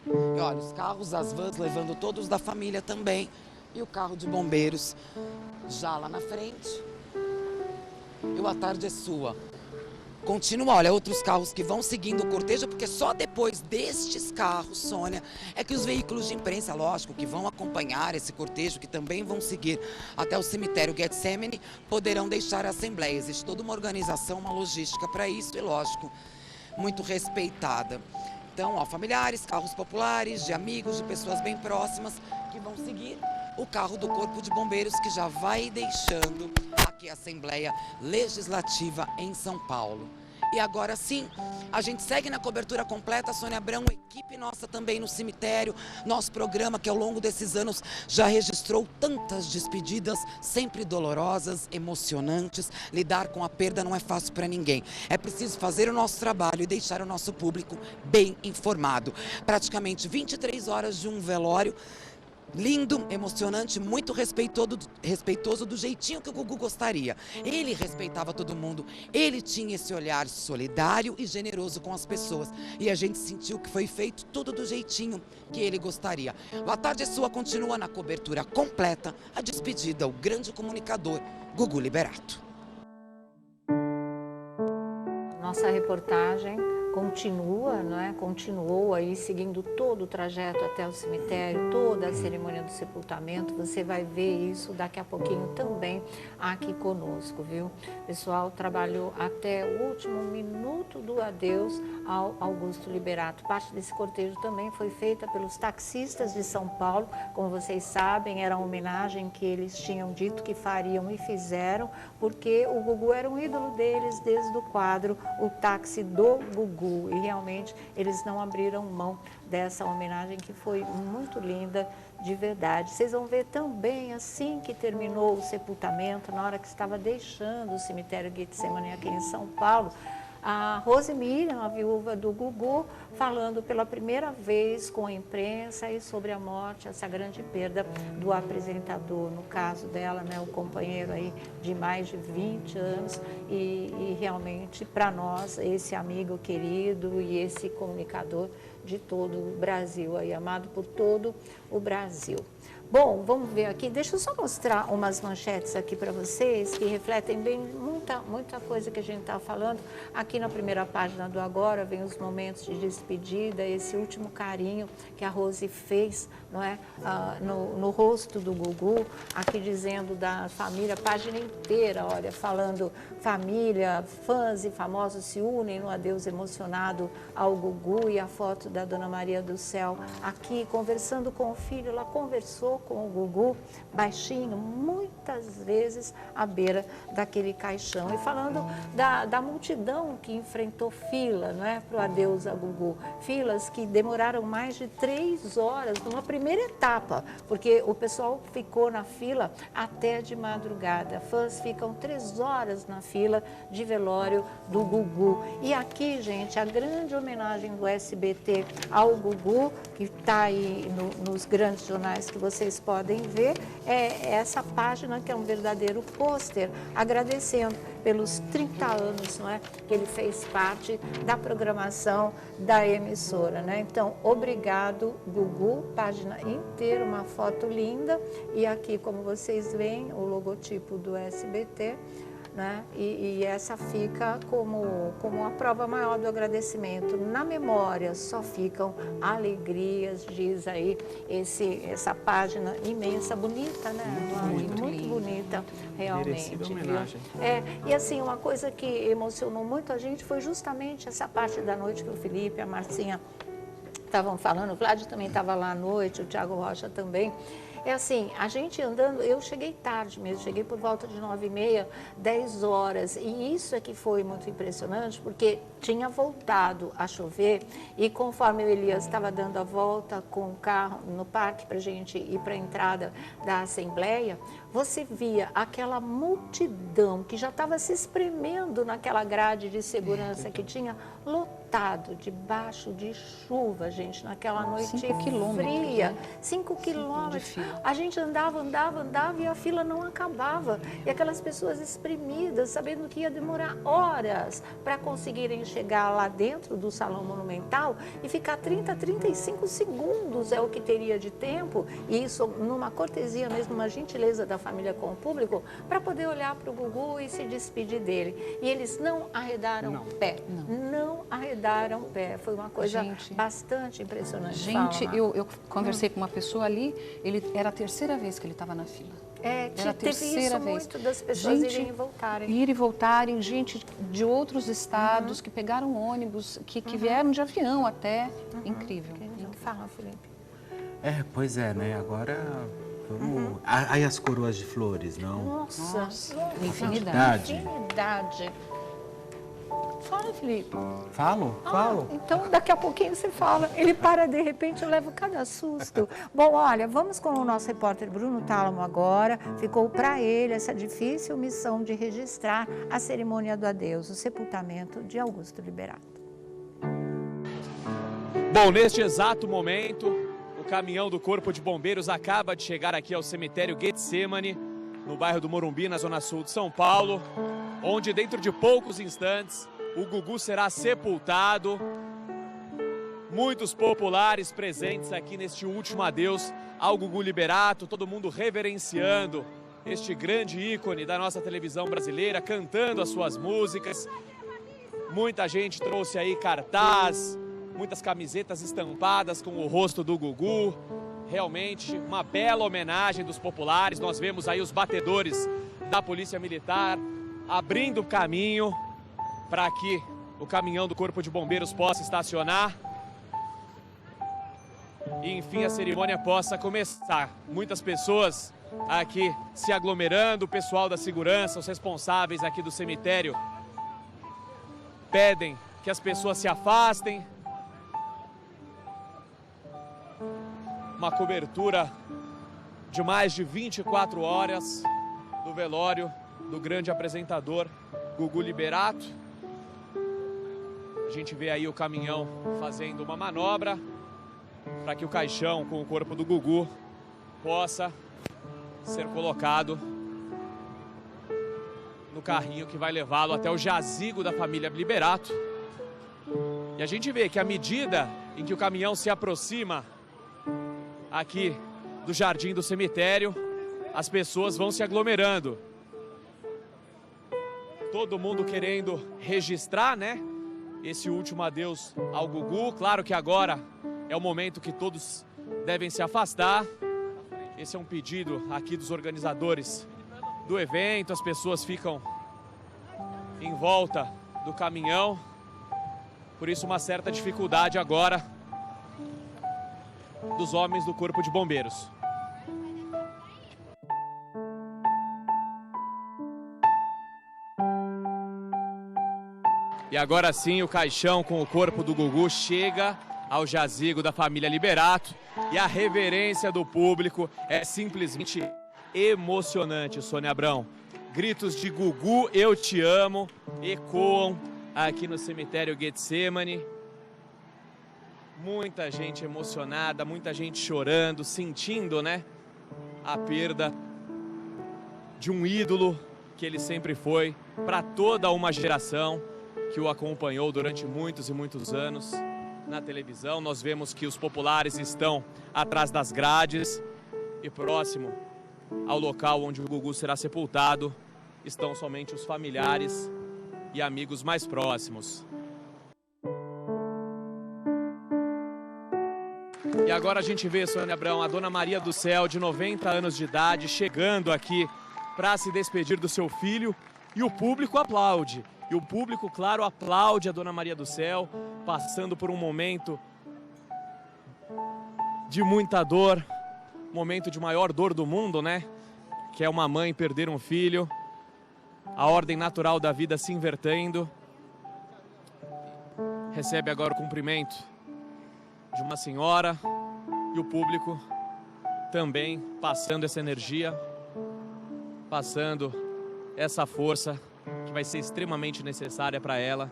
E olha, os carros, as vans levando todos da família também. E o carro de bombeiros já lá na frente. e o A Tarde é Sua. Continua, olha, outros carros que vão seguindo o cortejo, porque só depois destes carros, Sônia, é que os veículos de imprensa, lógico, que vão acompanhar esse cortejo, que também vão seguir até o cemitério Getsemane, poderão deixar a Assembleia. Existe toda uma organização, uma logística para isso e, lógico, muito respeitada. Então, ó, familiares, carros populares, de amigos, de pessoas bem próximas, que vão seguir o carro do Corpo de Bombeiros, que já vai deixando aqui a Assembleia Legislativa em São Paulo. E agora sim, a gente segue na cobertura completa, Sônia Abrão, equipe nossa também no cemitério, nosso programa que ao longo desses anos já registrou tantas despedidas, sempre dolorosas, emocionantes. Lidar com a perda não é fácil para ninguém. É preciso fazer o nosso trabalho e deixar o nosso público bem informado. Praticamente 23 horas de um velório, lindo, emocionante, muito respeitoso do jeitinho que o Gugu gostaria. Ele respeitava todo mundo, ele tinha esse olhar solidário e generoso com as pessoas. E a gente sentiu que foi feito tudo do jeitinho que ele gostaria. O A Tarde é Sua continua na cobertura completa, a despedida, o grande comunicador, Gugu Liberato. Nossa reportagem continua, não é? Continuou aí seguindo todo o trajeto até o cemitério, toda a cerimônia do sepultamento. Você vai ver isso daqui a pouquinho também aqui conosco, viu? O pessoal trabalhou até o último minuto do adeus ao Augusto Liberato. Parte desse cortejo também foi feita pelos taxistas de São Paulo. Como vocês sabem, era uma homenagem que eles tinham dito que fariam e fizeram, porque o Gugu era um ídolo deles desde o quadro O Táxi do Gugu. E realmente eles não abriram mão dessa homenagem, que foi muito linda, de verdade. Vocês vão ver também, assim que terminou o sepultamento, na hora que estava deixando o cemitério Getsemane aqui em São Paulo, a Rose Miriam, a viúva do Gugu, falando pela primeira vez com a imprensa e sobre a morte, essa grande perda do apresentador, no caso dela, né, o companheiro aí de mais de 20 anos e realmente para nós, esse amigo querido e esse comunicador de todo o Brasil, aí, amado por todo o Brasil. Bom, vamos ver aqui, deixa eu só mostrar umas manchetes aqui para vocês que refletem bem muita coisa que a gente está falando. Aqui na primeira página do Agora vem os momentos de despedida, esse último carinho que a Rose fez, não é? No rosto do Gugu, aqui dizendo da família, página inteira, olha, falando família, fãs e famosos se unem no adeus emocionado ao Gugu, e a foto da Dona Maria do Céu aqui conversando com o filho. Ela conversou com o Gugu baixinho, muitas vezes à beira daquele caixão, e falando da multidão que enfrentou fila, não é, para o adeus a Gugu, filas que demoraram mais de 3 horas numa primeira etapa, porque o pessoal ficou na fila até de madrugada. Fãs ficam 3 horas na fila de velório do Gugu. E aqui, gente, a grande homenagem do SBT ao Gugu, que está aí nos grandes jornais que vocês podem ver, é essa página que é um verdadeiro pôster, agradecendo pelos 30 anos, não é, que ele fez parte da programação da emissora, né? Então, obrigado, Gugu, página inteira, uma foto linda, e aqui, como vocês veem, o logotipo do SBT, né? E essa fica como a prova maior do agradecimento. Na memória só ficam alegrias, diz aí essa página imensa, bonita, né? Muito bonita, realmente. Homenagem. E assim, uma coisa que emocionou muito a gente foi justamente essa parte da noite que o Felipe e a Marcinha estavam falando. O Vlad também estava lá à noite, o Thiago Rocha também. É assim, a gente andando, eu cheguei tarde mesmo, cheguei por volta de 9h30, 10 horas, e isso é que foi muito impressionante, porque tinha voltado a chover, e conforme o Elias estava dando a volta com o carro no parque para a gente ir para a entrada da Assembleia, você via aquela multidão que já estava se espremendo naquela grade de segurança que tinha, lotada lotado, debaixo de chuva, gente, naquela noite 5 quilômetros, fria. né? 5 quilômetros. fila. A gente andava e a fila não acabava. E aquelas pessoas espremidas, sabendo que ia demorar horas para conseguirem chegar lá dentro do Salão Monumental e ficar 30, 35 segundos é o que teria de tempo, e isso numa cortesia mesmo, uma gentileza da família com o público, para poder olhar para o Gugu e se despedir dele. E eles não arredaram pé. Não arredaram pé. Foi uma coisa bastante impressionante. Gente, eu conversei com uma pessoa ali, era a terceira vez que ele estava na fila. Era a terceira vez. Muito das pessoas irem e voltarem. Ir e voltarem, gente de outros estados que pegaram ônibus, que vieram de avião até. Incrível. Fala, Felipe. Pois é, né? Agora vamos... Aí as coroas de flores, não? Nossa. Infinidade. Infinidade. Fala, Felipe. Falo? Então, daqui a pouquinho você fala. Ele para de repente, eu levo cada susto. Bom, olha, vamos com o nosso repórter Bruno Tálamo agora. Ficou para ele essa difícil missão de registrar a cerimônia do adeus, o sepultamento de Augusto Liberato. Bom, neste exato momento, o caminhão do Corpo de Bombeiros acaba de chegar aqui ao cemitério Getsemane, no bairro do Morumbi, na zona sul de São Paulo, onde dentro de poucos instantes o Gugu será sepultado. Muitos populares presentes aqui neste último adeus ao Gugu Liberato, todo mundo reverenciando este grande ícone da nossa televisão brasileira, cantando as suas músicas. Muita gente trouxe aí cartaz, muitas camisetas estampadas com o rosto do Gugu. Realmente uma bela homenagem dos populares. Nós vemos aí os batedores da Polícia Militar abrindo caminho para que o caminhão do Corpo de Bombeiros possa estacionar e, enfim, a cerimônia possa começar. Muitas pessoas aqui se aglomerando, o pessoal da segurança, os responsáveis aqui do cemitério pedem que as pessoas se afastem. Uma cobertura de mais de 24 horas do velório do grande apresentador Gugu Liberato. A gente vê aí o caminhão fazendo uma manobra para que o caixão com o corpo do Gugu possa ser colocado no carrinho que vai levá-lo até o jazigo da família Liberato. E a gente vê que à medida em que o caminhão se aproxima aqui do jardim do cemitério, as pessoas vão se aglomerando. Todo mundo querendo registrar, né, esse último adeus ao Gugu. Claro que agora é o momento que todos devem se afastar. Esse é um pedido aqui dos organizadores do evento. As pessoas ficam em volta do caminhão. Por isso, uma certa dificuldade agora dos homens do Corpo de Bombeiros. E agora sim, o caixão com o corpo do Gugu chega ao jazigo da família Liberato e a reverência do público é simplesmente emocionante, Sônia Abrão. Gritos de Gugu, eu te amo, ecoam aqui no cemitério Getsemane. Muita gente emocionada, muita gente chorando, sentindo, né, a perda de um ídolo que ele sempre foi para toda uma geração que o acompanhou durante muitos e muitos anos na televisão. Nós vemos que os populares estão atrás das grades e próximo ao local onde o Gugu será sepultado estão somente os familiares e amigos mais próximos. E agora a gente vê, Sônia Abrão, a Dona Maria do Céu, de 90 anos de idade, chegando aqui para se despedir do seu filho, e o público aplaude. E o público, claro, aplaude a Dona Maria do Céu, passando por um momento de muita dor, momento de maior dor do mundo, né? Que é uma mãe perder um filho, a ordem natural da vida se invertendo. Recebe agora o cumprimento de uma senhora e o público também passando essa energia, passando essa força que vai ser extremamente necessária para ela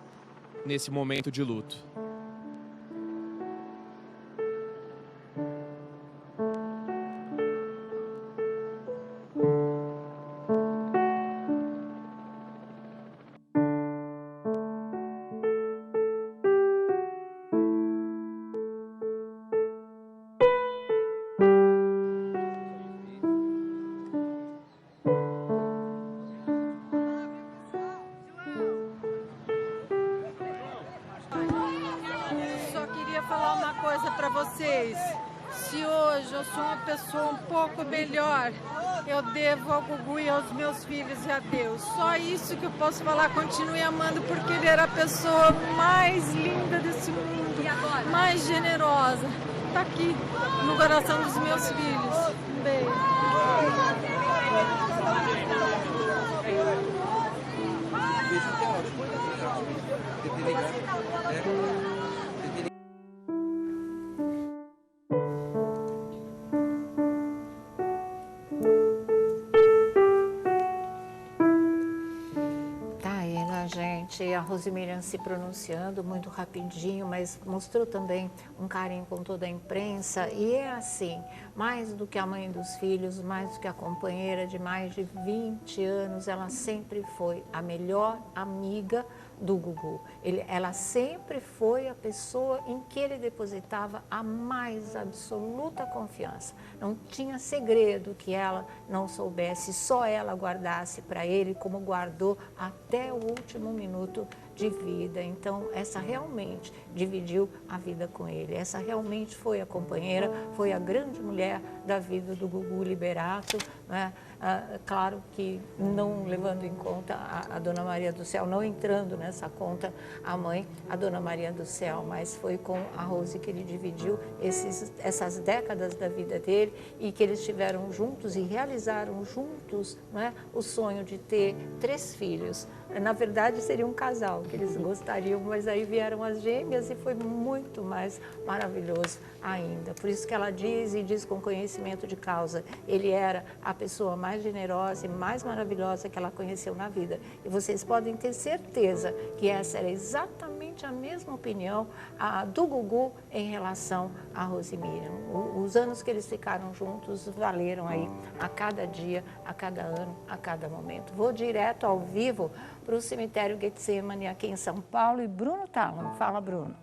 nesse momento de luto. Se hoje eu sou uma pessoa um pouco melhor, eu devo ao Gugu e aos meus filhos e a Deus. Só isso que eu posso falar. Continue amando, porque ele era a pessoa mais linda desse mundo, mais generosa. Está aqui no coração dos meus filhos. Um beijo. A Rosemiriam se pronunciando muito rapidinho, mas mostrou também um carinho com toda a imprensa. E é assim, mais do que a mãe dos filhos, mais do que a companheira de mais de 20 anos, ela sempre foi a melhor amiga do Gugu. Ela sempre foi a pessoa em que ele depositava a mais absoluta confiança. Não tinha segredo que ela não soubesse, só ela guardasse para ele, como guardou até o último minuto de vida. Então, essa realmente dividiu a vida com ele. Essa realmente foi a companheira, foi a grande mulher da vida do Gugu Liberato, né? Claro que não levando em conta a Dona Maria do Céu, não entrando nessa conta a mãe, a Dona Maria do Céu, mas foi com a Rose que ele dividiu essas décadas da vida dele e que eles estiveram juntos e realizaram juntos, né, o sonho de ter 3 filhos. Na verdade, seria um casal que eles gostariam, mas aí vieram as gêmeas e foi muito mais maravilhoso ainda. Por isso que ela diz, e diz com conhecimento de causa, ele era a pessoa mais generosa e mais maravilhosa que ela conheceu na vida. E vocês podem ter certeza que essa era exatamente a mesma opinião do Gugu em relação a Rosemiriam. Os anos que eles ficaram juntos valeram aí a cada dia, a cada ano, a cada momento. Vou direto ao vivo para o cemitério Getsemane aqui em São Paulo e Bruno Tálamo. Fala, Bruno.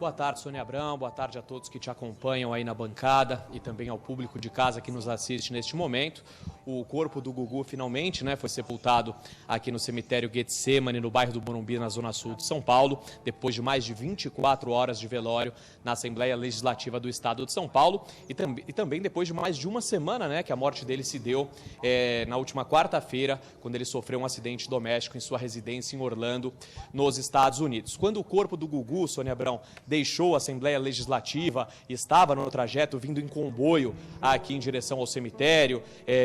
Boa tarde, Sônia Abrão, boa tarde a todos que te acompanham aí na bancada e também ao público de casa que nos assiste neste momento. O corpo do Gugu finalmente, né, foi sepultado aqui no cemitério Getsemane, no bairro do Morumbi, na zona sul de São Paulo, depois de mais de 24 horas de velório na Assembleia Legislativa do Estado de São Paulo e também depois de mais de uma semana, né, que a morte dele se deu na última quarta-feira, quando ele sofreu um acidente doméstico em sua residência em Orlando, nos Estados Unidos. Quando o corpo do Gugu, Sônia Abrão, deixou a Assembleia Legislativa e estava no trajeto vindo em comboio aqui em direção ao cemitério,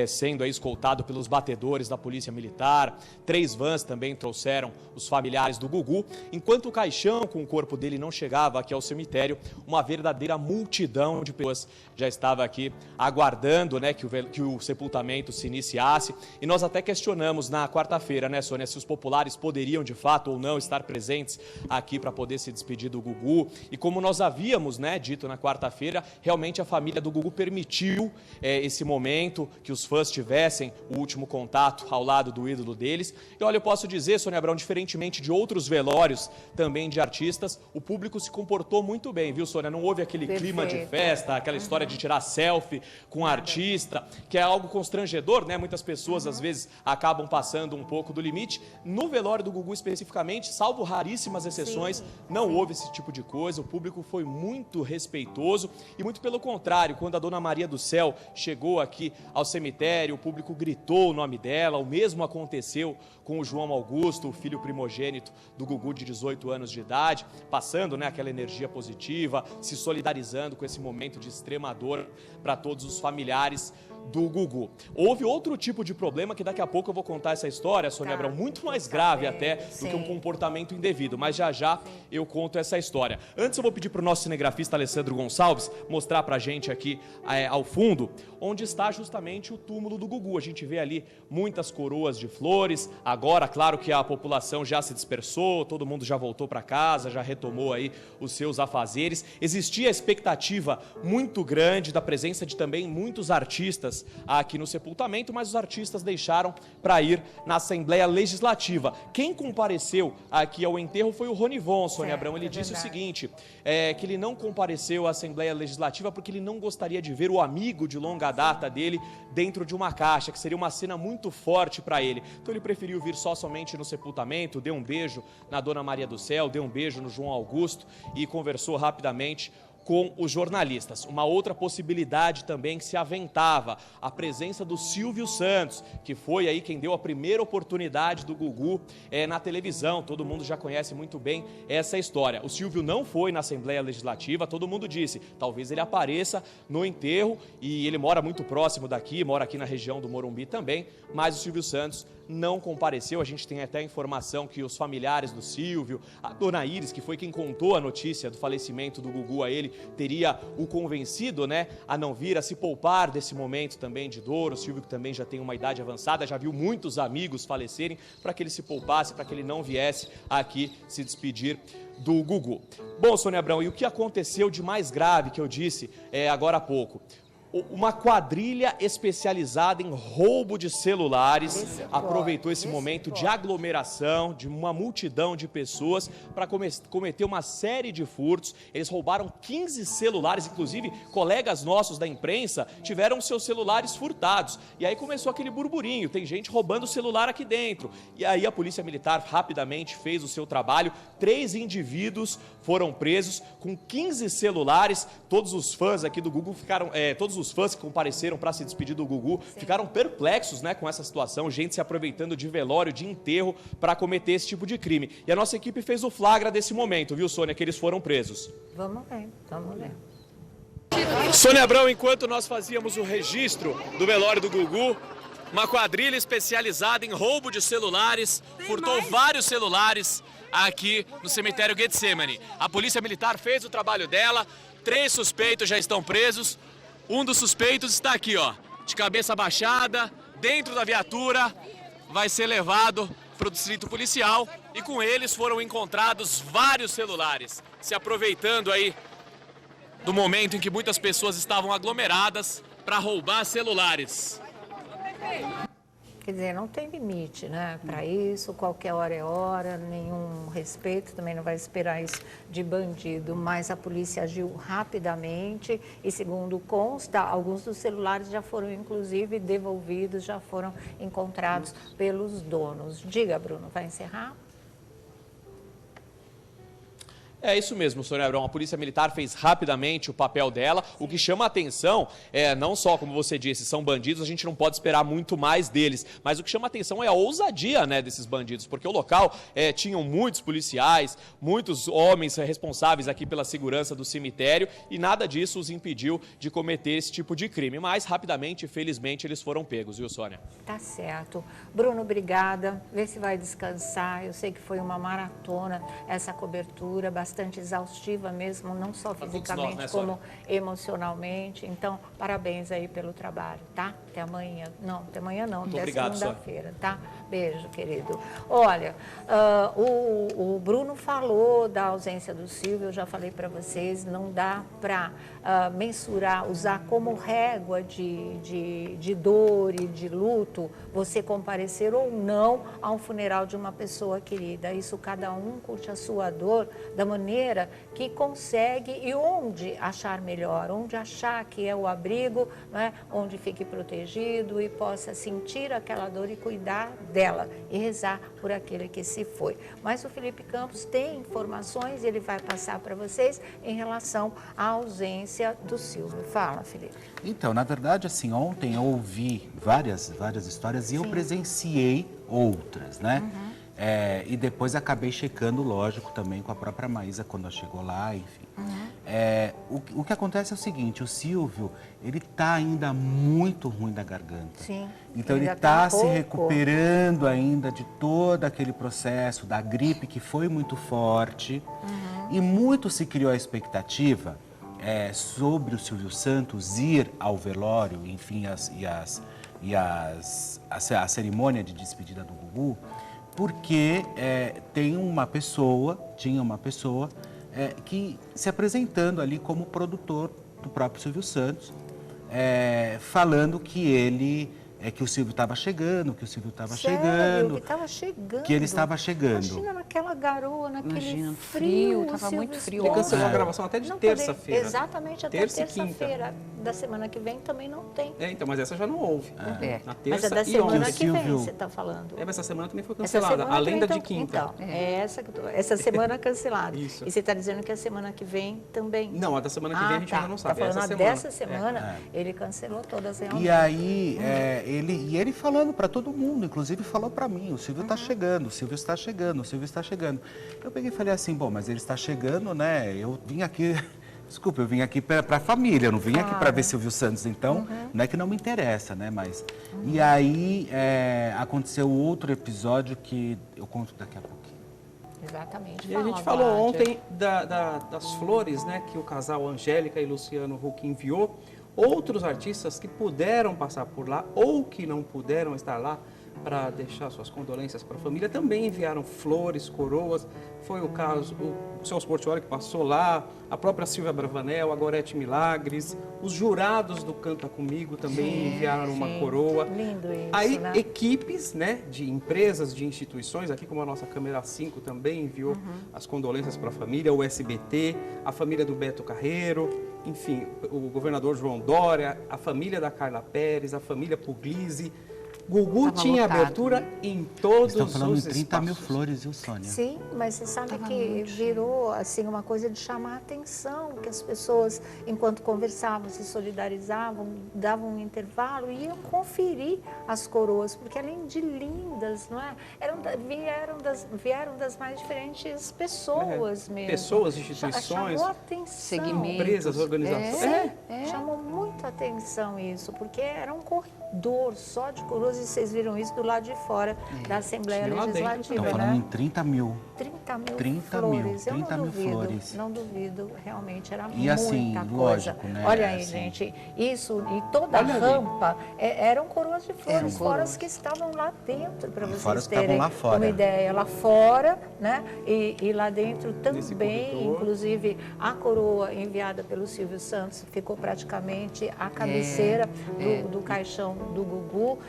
sendo aí escoltado pelos batedores da Polícia Militar. 3 vans também trouxeram os familiares do Gugu. Enquanto o caixão com o corpo dele não chegava aqui ao cemitério, uma verdadeira multidão de pessoas já estava aqui aguardando, né, que o sepultamento se iniciasse. E nós até questionamos na quarta-feira, né, Sônia, se os populares poderiam de fato ou não estar presentes aqui para poder se despedir do Gugu. E como nós havíamos, né, dito na quarta-feira, realmente a família do Gugu permitiu esse momento, que os fãs tivessem o último contato ao lado do ídolo deles. E olha, eu posso dizer, Sônia Abrão, diferentemente de outros velórios também de artistas, o público se comportou muito bem, viu, Sônia? Não houve aquele clima de festa, aquela história de tirar selfie com o artista, que é algo constrangedor, né? Muitas pessoas, às vezes, acabam passando um pouco do limite. No velório do Gugu, especificamente, salvo raríssimas exceções, não houve esse tipo de coisa. O público foi muito respeitoso e muito pelo contrário, quando a Dona Maria do Céu chegou aqui ao cemitério, o público gritou o nome dela. O mesmo aconteceu com o João Augusto, o filho primogênito do Gugu de 18 anos de idade, passando, né, aquela energia positiva, se solidarizando com esse momento de extrema dor para todos os familiares do Gugu. Houve outro tipo de problema que daqui a pouco eu vou contar essa história, Sônia Abrão, muito mais grave até do que um comportamento indevido, mas já eu conto essa história. Antes eu vou pedir para o nosso cinegrafista Alessandro Gonçalves mostrar pra gente aqui ao fundo onde está justamente o túmulo do Gugu. A gente vê ali muitas coroas de flores. Agora, claro que a população já se dispersou, todo mundo já voltou para casa, já retomou aí os seus afazeres. Existia a expectativa muito grande da presença de também muitos artistas aqui no sepultamento, mas os artistas deixaram para ir na Assembleia Legislativa. Quem compareceu aqui ao enterro foi o Ronivon, Sônia Abrão. Ele disse o seguinte, que ele não compareceu à Assembleia Legislativa porque ele não gostaria de ver o amigo de longa data dele dentro de uma caixa, que seria uma cena muito forte para ele. Então ele preferiu vir somente no sepultamento, deu um beijo na Dona Maria do Céu, deu um beijo no João Augusto e conversou rapidamente com os jornalistas. Uma outra possibilidade também que se aventava, a presença do Silvio Santos, que foi aí quem deu a primeira oportunidade do Gugu na televisão. Todo mundo já conhece muito bem essa história. O Silvio não foi na Assembleia Legislativa, todo mundo disse, talvez ele apareça no enterro, e ele mora muito próximo daqui, mora aqui na região do Morumbi também, mas o Silvio Santos não compareceu. A gente tem até a informação que os familiares do Silvio, a Dona Iris, que foi quem contou a notícia do falecimento do Gugu a ele, teria o convencido, a não vir, a se poupar desse momento também de dor. O Silvio, que também já tem uma idade avançada, já viu muitos amigos falecerem, para que ele se poupasse, para que ele não viesse aqui se despedir do Gugu. Bom, Sônia Abrão, e o que aconteceu de mais grave que eu disse agora há pouco? Uma quadrilha especializada em roubo de celulares aproveitou esse momento de aglomeração, de uma multidão de pessoas para cometer uma série de furtos. Eles roubaram 15 celulares, inclusive colegas nossos da imprensa tiveram seus celulares furtados. E aí começou aquele burburinho, tem gente roubando o celular aqui dentro. E aí a Polícia Militar rapidamente fez o seu trabalho, 3 indivíduos foram presos com 15 celulares. Todos os fãs aqui do Gugu ficaram, todos os fãs que compareceram para se despedir do Gugu ficaram perplexos, com essa situação, gente se aproveitando de velório, de enterro para cometer esse tipo de crime. E a nossa equipe fez o flagra desse momento, viu, Sônia, que eles foram presos. Vamos ver. Sônia Abrão, enquanto nós fazíamos o registro do velório do Gugu, uma quadrilha especializada em roubo de celulares furtou vários celulares aqui no cemitério Getsemane. A Polícia Militar fez o trabalho dela, 3 suspeitos já estão presos. Um dos suspeitos está aqui, de cabeça baixada, dentro da viatura, vai ser levado para o distrito policial e com eles foram encontrados vários celulares, se aproveitando aí do momento em que muitas pessoas estavam aglomeradas para roubar celulares. Quer dizer, não tem limite, para isso, qualquer hora é hora, nenhum respeito, também não vai esperar isso de bandido, mas a polícia agiu rapidamente e, segundo consta, alguns dos celulares já foram, inclusive, devolvidos, já foram encontrados pelos donos. Diga, Bruno, vai encerrar? É isso mesmo, Sônia Abrão. A Polícia Militar fez rapidamente o papel dela. O que chama a atenção não só, como você disse, são bandidos, a gente não pode esperar muito mais deles, mas o que chama a atenção é a ousadia desses bandidos, porque o local tinham muitos policiais, muitos homens responsáveis aqui pela segurança do cemitério e nada disso os impediu de cometer esse tipo de crime. Mas rapidamente, felizmente, eles foram pegos, viu, Sônia? Tá certo. Bruno, obrigada. Vê se vai descansar. Eu sei que foi uma maratona essa cobertura, bastante exaustiva mesmo, não só fisicamente, como emocionalmente. Então, parabéns aí pelo trabalho, tá? Até amanhã. Não, até amanhã não, até segunda-feira, tá? Beijo, querido. Olha, o Bruno falou da ausência do Silvio, eu já falei para vocês, não dá para mensurar, usar como régua de dor e de luto, você comparecer ou não a um funeral de uma pessoa querida. Isso cada um curte a sua dor da maneira que consegue e onde achar melhor, onde achar que é o abrigo, onde fique protegido e possa sentir aquela dor e cuidar dela e rezar por aquele que se foi. Mas o Felipe Campos tem informações, ele vai passar para vocês em relação à ausência do Silvio. Fala, Felipe. Então, na verdade, assim, ontem eu ouvi várias histórias e eu presenciei outras, e depois acabei checando, lógico, também com a própria Maísa quando ela chegou lá, enfim. O que acontece é o seguinte, o Silvio, ele está ainda muito ruim da garganta. Sim. Então ele está se recuperando ainda de todo aquele processo da gripe que foi muito forte. E muito se criou a expectativa sobre o Silvio Santos ir ao velório, enfim, a cerimônia de despedida do Gugu, porque tinha uma pessoa que se apresentando ali como produtor do próprio Silvio Santos, falando que que o Silvio estava chegando, que ele estava chegando. Imagina naquela garoa, naquele frio, estava muito frio. Ele cancelou a gravação até de terça-feira. Exatamente, até terça-feira da semana que vem também não tem. Então, mas essa já não houve. Na terça mas é da semana que vem, você está falando. Mas essa semana também foi cancelada, além da de quinta. Então, essa semana cancelada. Isso. E você está dizendo que a semana que vem também? Não, a da semana que vem a gente ainda não sabe. Está falando dessa semana, ele cancelou todas realmente. E aí, ele falando para todo mundo, inclusive falou para mim, o Silvio está chegando, o Silvio está chegando, o Silvio está chegando. Eu peguei e falei assim, bom, mas ele está chegando, né? Eu vim aqui, desculpa, eu vim aqui para a família, eu não vim aqui para ver Silvio Santos, então não é que não me interessa, né? Mas e aí aconteceu outro episódio que eu conto daqui a pouquinho. Exatamente. E a gente falou ontem das flores, né, que o casal Angélica e Luciano Huck enviou. Outros artistas que puderam passar por lá ou que não puderam estar lá para deixar suas condolências para a família também enviaram flores, coroas. Foi o caso o Celso Portiolli que passou lá, a própria Silvia Bravanel, a Gorete Milagres, os jurados do Canta Comigo também enviaram uma coroa. Lindo isso, aí né? Equipes, né, de empresas, de instituições, aqui como a nossa câmera 5 também enviou as condolências para a família, o SBT, a família do Beto Carreiro, enfim, o governador João Dória, a família da Carla Pérez, a família Puglisi. Gugu tinha abertura em todos os espaços. Estão falando em 30 mil flores, viu, Sônia? Sim, mas você sabe que virou assim uma coisa de chamar a atenção, que as pessoas, enquanto conversavam, se solidarizavam, davam um intervalo e iam conferir as coroas, porque além de lindas, não é? Vieram das mais diferentes pessoas mesmo. Pessoas, instituições, empresas, organizações. Chamou muita atenção isso, porque era um corredor só de coroas. E vocês viram isso do lado de fora da Assembleia Legislativa, Estão falando em 30 mil. 30 mil flores. Não duvido, realmente era muita assim, coisa. Lógico, né? Olha aí, gente, isso e toda a rampa eram coroas de flores, fora que estavam lá dentro, para vocês terem uma ideia. Lá fora, né? E lá dentro também, inclusive a coroa enviada pelo Silvio Santos ficou praticamente a cabeceira do caixão do Gugu.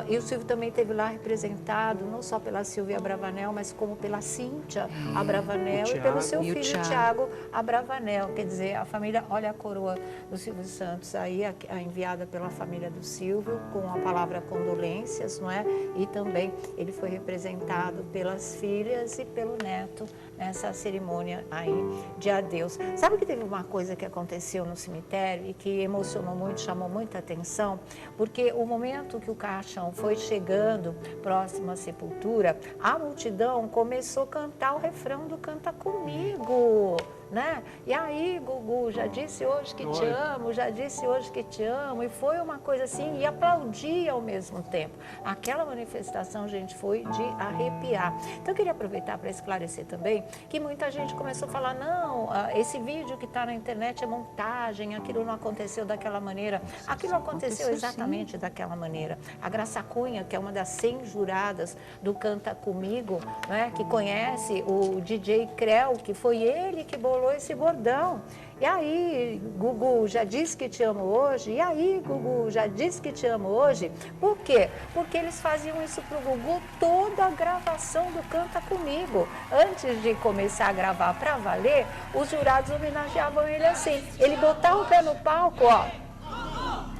E o Silvio também esteve lá representado, não só pela Silvia Abravanel, mas como pela Cíntia Abravanel e pelo seu filho Thiago Abravanel. Quer dizer, a família, olha a coroa do Silvio Santos aí, a enviada pela família do Silvio, com a palavra condolências, não é? E também ele foi representado pelas filhas e pelo neto nessa cerimônia aí de adeus. Sabe que teve uma coisa que aconteceu no cemitério e que emocionou muito, chamou muita atenção? Porque o momento que o caixão foi chegando próximo à sepultura, a multidão começou a cantar o refrão do Canta Comigo, né? E aí, Gugu, já disse hoje que te amo, já disse hoje que te amo, e foi uma coisa assim, e aplaudia ao mesmo tempo. Aquela manifestação, gente, foi de arrepiar. Então, eu queria aproveitar para esclarecer também que muita gente começou a falar, não, esse vídeo que está na internet é montagem, aquilo não aconteceu daquela maneira. Aquilo aconteceu exatamente daquela maneira. A Graça Cunha, que é uma das 100 juradas do Canta Comigo, né, que conhece o DJ Creu, que foi ele que bolou esse bordão. E aí, Gugu, já disse que te amo hoje? E aí, Gugu, já disse que te amo hoje? Por quê? Porque eles faziam isso pro Gugu toda a gravação do Canta Comigo. Antes de começar a gravar para valer, os jurados homenageavam ele assim. Ele botava o pé no palco, ó.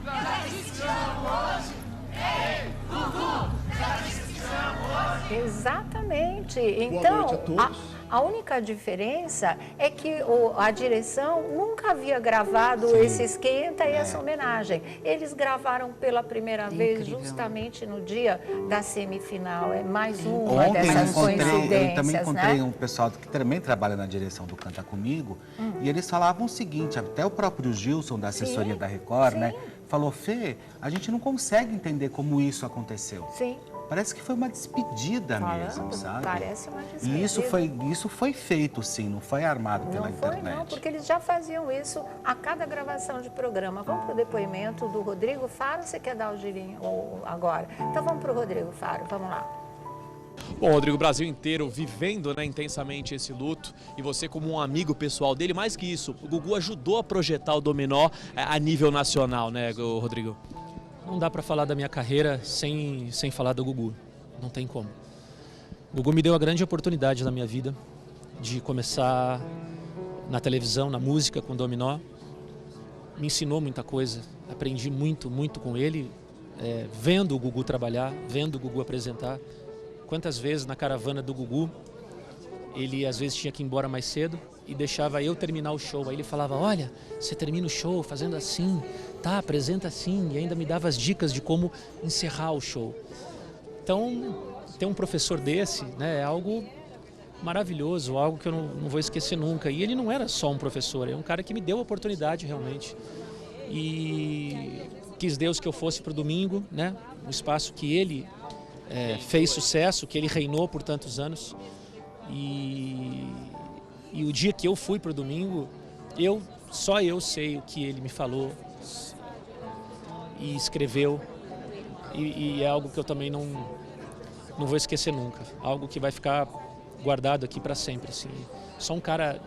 Já disse que te amo hoje. Ei, Gugu, já disse que te amo hoje. Exatamente. Boa Então, noite a todos. a única diferença é que a direção nunca havia gravado Sim. esse esquenta e essa homenagem. Eles gravaram pela primeira vez Incrível. justamente no dia da semifinal. É mais uma Ontem dessas eu coincidências, também encontrei né? um pessoal que também trabalha na direção do Canta Comigo, e eles falavam o seguinte, até o próprio Gilson da assessoria da Record, né, falou: Fê, a gente não consegue entender como isso aconteceu. Sim. Parece que foi uma despedida mesmo, sabe? Parece uma despedida. E isso foi feito, sim, não foi armado pela Não foi, internet. não, porque eles já faziam isso a cada gravação de programa. Vamos para o depoimento do Rodrigo Faro. Você quer dar o girinho agora? Então vamos para o Rodrigo Faro, vamos lá. Bom, Rodrigo, o Brasil inteiro vivendo, né, intensamente esse luto, e você como um amigo pessoal dele, mais que isso, o Gugu ajudou a projetar o Dominó a nível nacional, né, Rodrigo? Não dá para falar da minha carreira sem falar do Gugu, não tem como. O Gugu me deu a grande oportunidade na minha vida de começar na televisão, na música com o Dominó. Me ensinou muita coisa, aprendi muito, muito com ele, vendo o Gugu trabalhar, vendo o Gugu apresentar. Quantas vezes na caravana do Gugu, ele às vezes tinha que ir embora mais cedo e deixava eu terminar o show. Aí ele falava: olha, você termina o show fazendo assim, tá, apresenta assim, e ainda me dava as dicas de como encerrar o show. Então, ter um professor desse, né, é algo maravilhoso, algo que eu não vou esquecer nunca. E ele não era só um professor, é um cara que me deu a oportunidade realmente. E quis Deus que eu fosse para o domingo, né, um espaço que ele fez sucesso, que ele reinou por tantos anos. E o dia que eu fui para o domingo, só eu sei o que ele me falou e escreveu. E é algo que eu também não vou esquecer nunca. Algo que vai ficar guardado aqui para sempre. Assim. Só um cara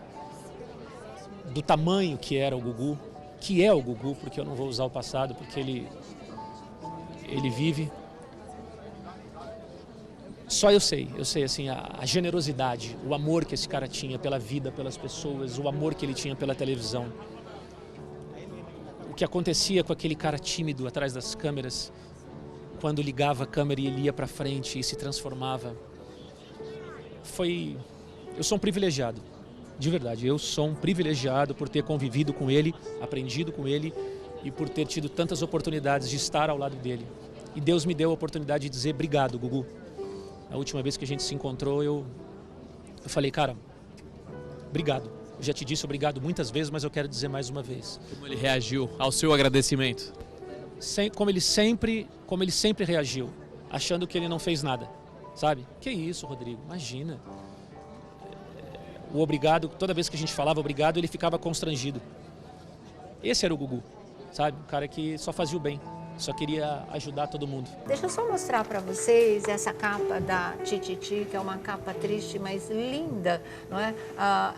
do tamanho que era o Gugu, que é o Gugu, porque eu não vou usar o passado, porque ele vive. Só eu sei assim, a generosidade, o amor que esse cara tinha pela vida, pelas pessoas, o amor que ele tinha pela televisão. O que acontecia com aquele cara tímido atrás das câmeras, quando ligava a câmera e ele ia para frente e se transformava. Eu sou um privilegiado, de verdade, eu sou um privilegiado por ter convivido com ele, aprendido com ele e por ter tido tantas oportunidades de estar ao lado dele. E Deus me deu a oportunidade de dizer obrigado, Gugu. A última vez que a gente se encontrou, eu falei: cara, obrigado. Eu já te disse obrigado muitas vezes, mas eu quero dizer mais uma vez. Como ele reagiu ao seu agradecimento? Como ele sempre reagiu, achando que ele não fez nada, sabe? Que isso, Rodrigo, imagina. O obrigado, toda vez que a gente falava obrigado, ele ficava constrangido. Esse era o Gugu, sabe? Um cara que só fazia o bem. Só queria ajudar todo mundo. Deixa eu só mostrar para vocês essa capa da Tititi, que é uma capa triste, mas linda, não é?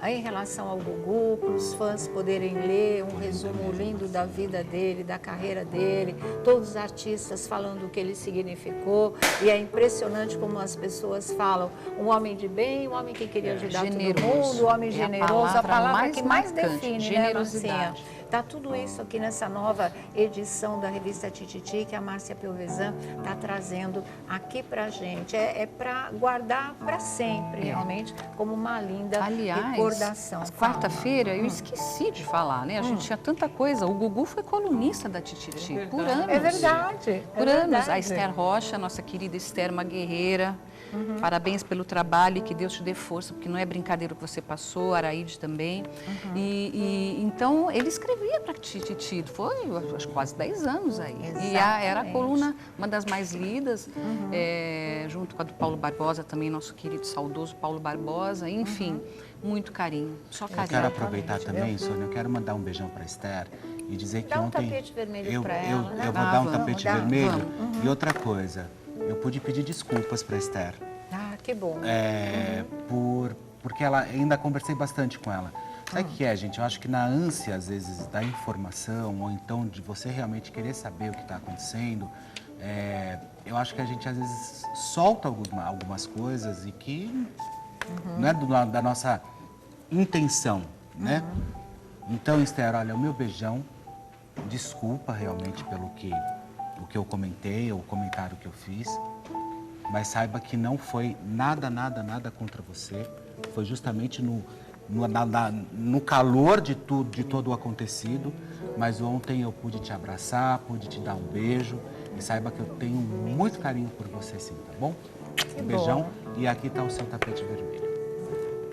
Em relação ao Gugu, para os fãs poderem ler um resumo lindo da vida dele, da carreira dele, todos os artistas falando o que ele significou. E é impressionante como as pessoas falam: um homem de bem, um homem que queria ajudar todo mundo, um homem generoso, a palavra que mais define, generosidade. Né, Marcinha? Tá tudo isso aqui nessa nova edição da revista Tititi, que a Márcia Pelvezan está trazendo aqui pra gente. É para guardar para sempre, realmente, como uma linda recordação. Quarta-feira eu esqueci de falar, né? A gente tinha tanta coisa. O Gugu foi colunista da Tititi por anos. É verdade. Por anos. A Esther Rocha, nossa querida Esther, uma guerreira. Parabéns pelo trabalho e que Deus te dê força, porque não é brincadeira o que você passou, Araíde também. Então, ele escrevia para Tititi, foi acho, quase 10 anos aí. Exatamente. E era a coluna, uma das mais lidas, junto com a do Paulo Barbosa, também nosso querido saudoso Paulo Barbosa, enfim, muito carinho, só carinho. Eu quero aproveitar também, Sônia, eu quero mandar um beijão para Esther e dizer que Dá um ontem... tapete vermelho para ela, né? Eu vou dar um tapete vermelho. E outra coisa, eu pude pedir desculpas para Esther. Ah, que bom. Porque ela, ainda conversei bastante com ela. Sabe o que é, gente? Eu acho que na ânsia, às vezes, da informação, ou então de você realmente querer saber o que está acontecendo, eu acho que a gente, às vezes, solta algumas coisas e que não é da nossa intenção, né? Então, Esther, olha, o meu beijão, desculpa realmente pelo que eu comentei, ou o comentário que eu fiz. mas saiba que não foi nada contra você. Foi justamente no calor de tudo, de todo o acontecido. Mas ontem eu pude te abraçar, pude te dar um beijo. E saiba que eu tenho muito carinho por você sim, tá bom? Um beijão. E aqui está o seu tapete vermelho.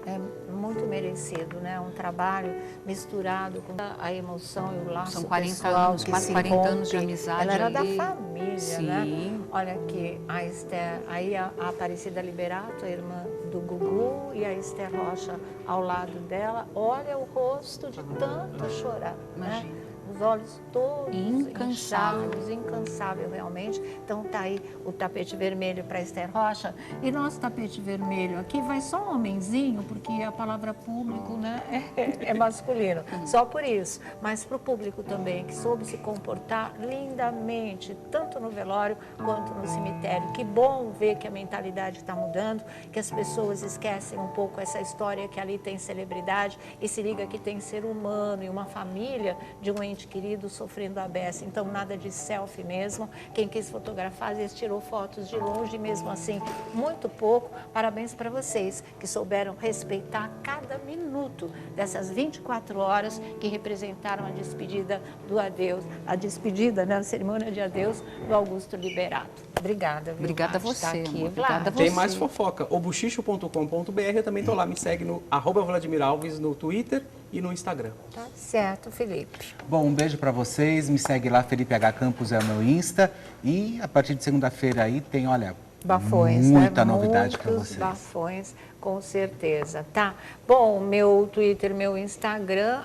É muito merecido, né? Um trabalho misturado com a emoção e o laço São 40 pessoal anos, que quase se 40 rompe. anos de amizade. Ela era ali. da família, Sim. né? Olha aqui, a Esther, aí a Aparecida Liberato, a irmã do Gugu, e a Esther Rocha ao lado dela. Olha o rosto de tanto chorar, né? Os olhos todos inchados, incansável realmente. Então tá aí o tapete vermelho para Esther Rocha. E nosso tapete vermelho aqui vai só um homenzinho, porque a palavra público, né, é masculino. Só por isso. Mas para o público também, que soube se comportar lindamente, tanto no velório quanto no cemitério. Que bom ver que a mentalidade está mudando, que as pessoas esquecem um pouco essa história que ali tem celebridade e se liga que tem ser humano e uma família de um ente querido sofrendo a beça. Então nada de selfie mesmo. Quem quis fotografar, às vezes tirou fotos de longe, mesmo assim, muito pouco. Parabéns para vocês que souberam respeitar cada minuto dessas 24 horas que representaram a despedida do adeus, a despedida, né, a cerimônia de adeus do Augusto Liberato. Obrigada. Viu, Obrigada a Vlad, você, tá aqui. amor. Obrigada a Tem você. mais fofoca, obuchicho.com.br, eu também tô lá, me segue no @Vladimir Alves no Twitter e no Instagram. Tá certo, Felipe. Bom, um beijo para vocês, me segue lá, Felipe H. Campos é o meu Insta. E a partir de segunda-feira aí tem, olha, Bafões, muita né? novidade para Muitos vocês. bafões, com certeza, tá? Bom, meu Twitter, meu Instagram,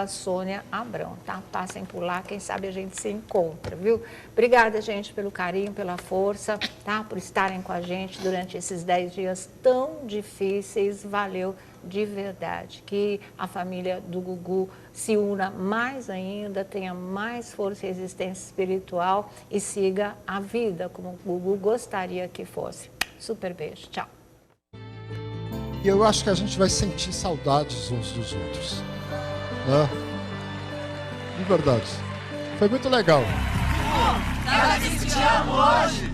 @Sônia Abrão, tá? Passem por lá, quem sabe a gente se encontra, viu? Obrigada, gente, pelo carinho, pela força, tá? Por estarem com a gente durante esses 10 dias tão difíceis, valeu de verdade. Que a família do Gugu se una mais ainda, tenha mais força e resistência espiritual e siga a vida como o Gugu gostaria que fosse. Super beijo, tchau. E eu acho que a gente vai sentir saudades uns dos outros, né? De verdade. Foi muito legal. Ela disse te amo hoje.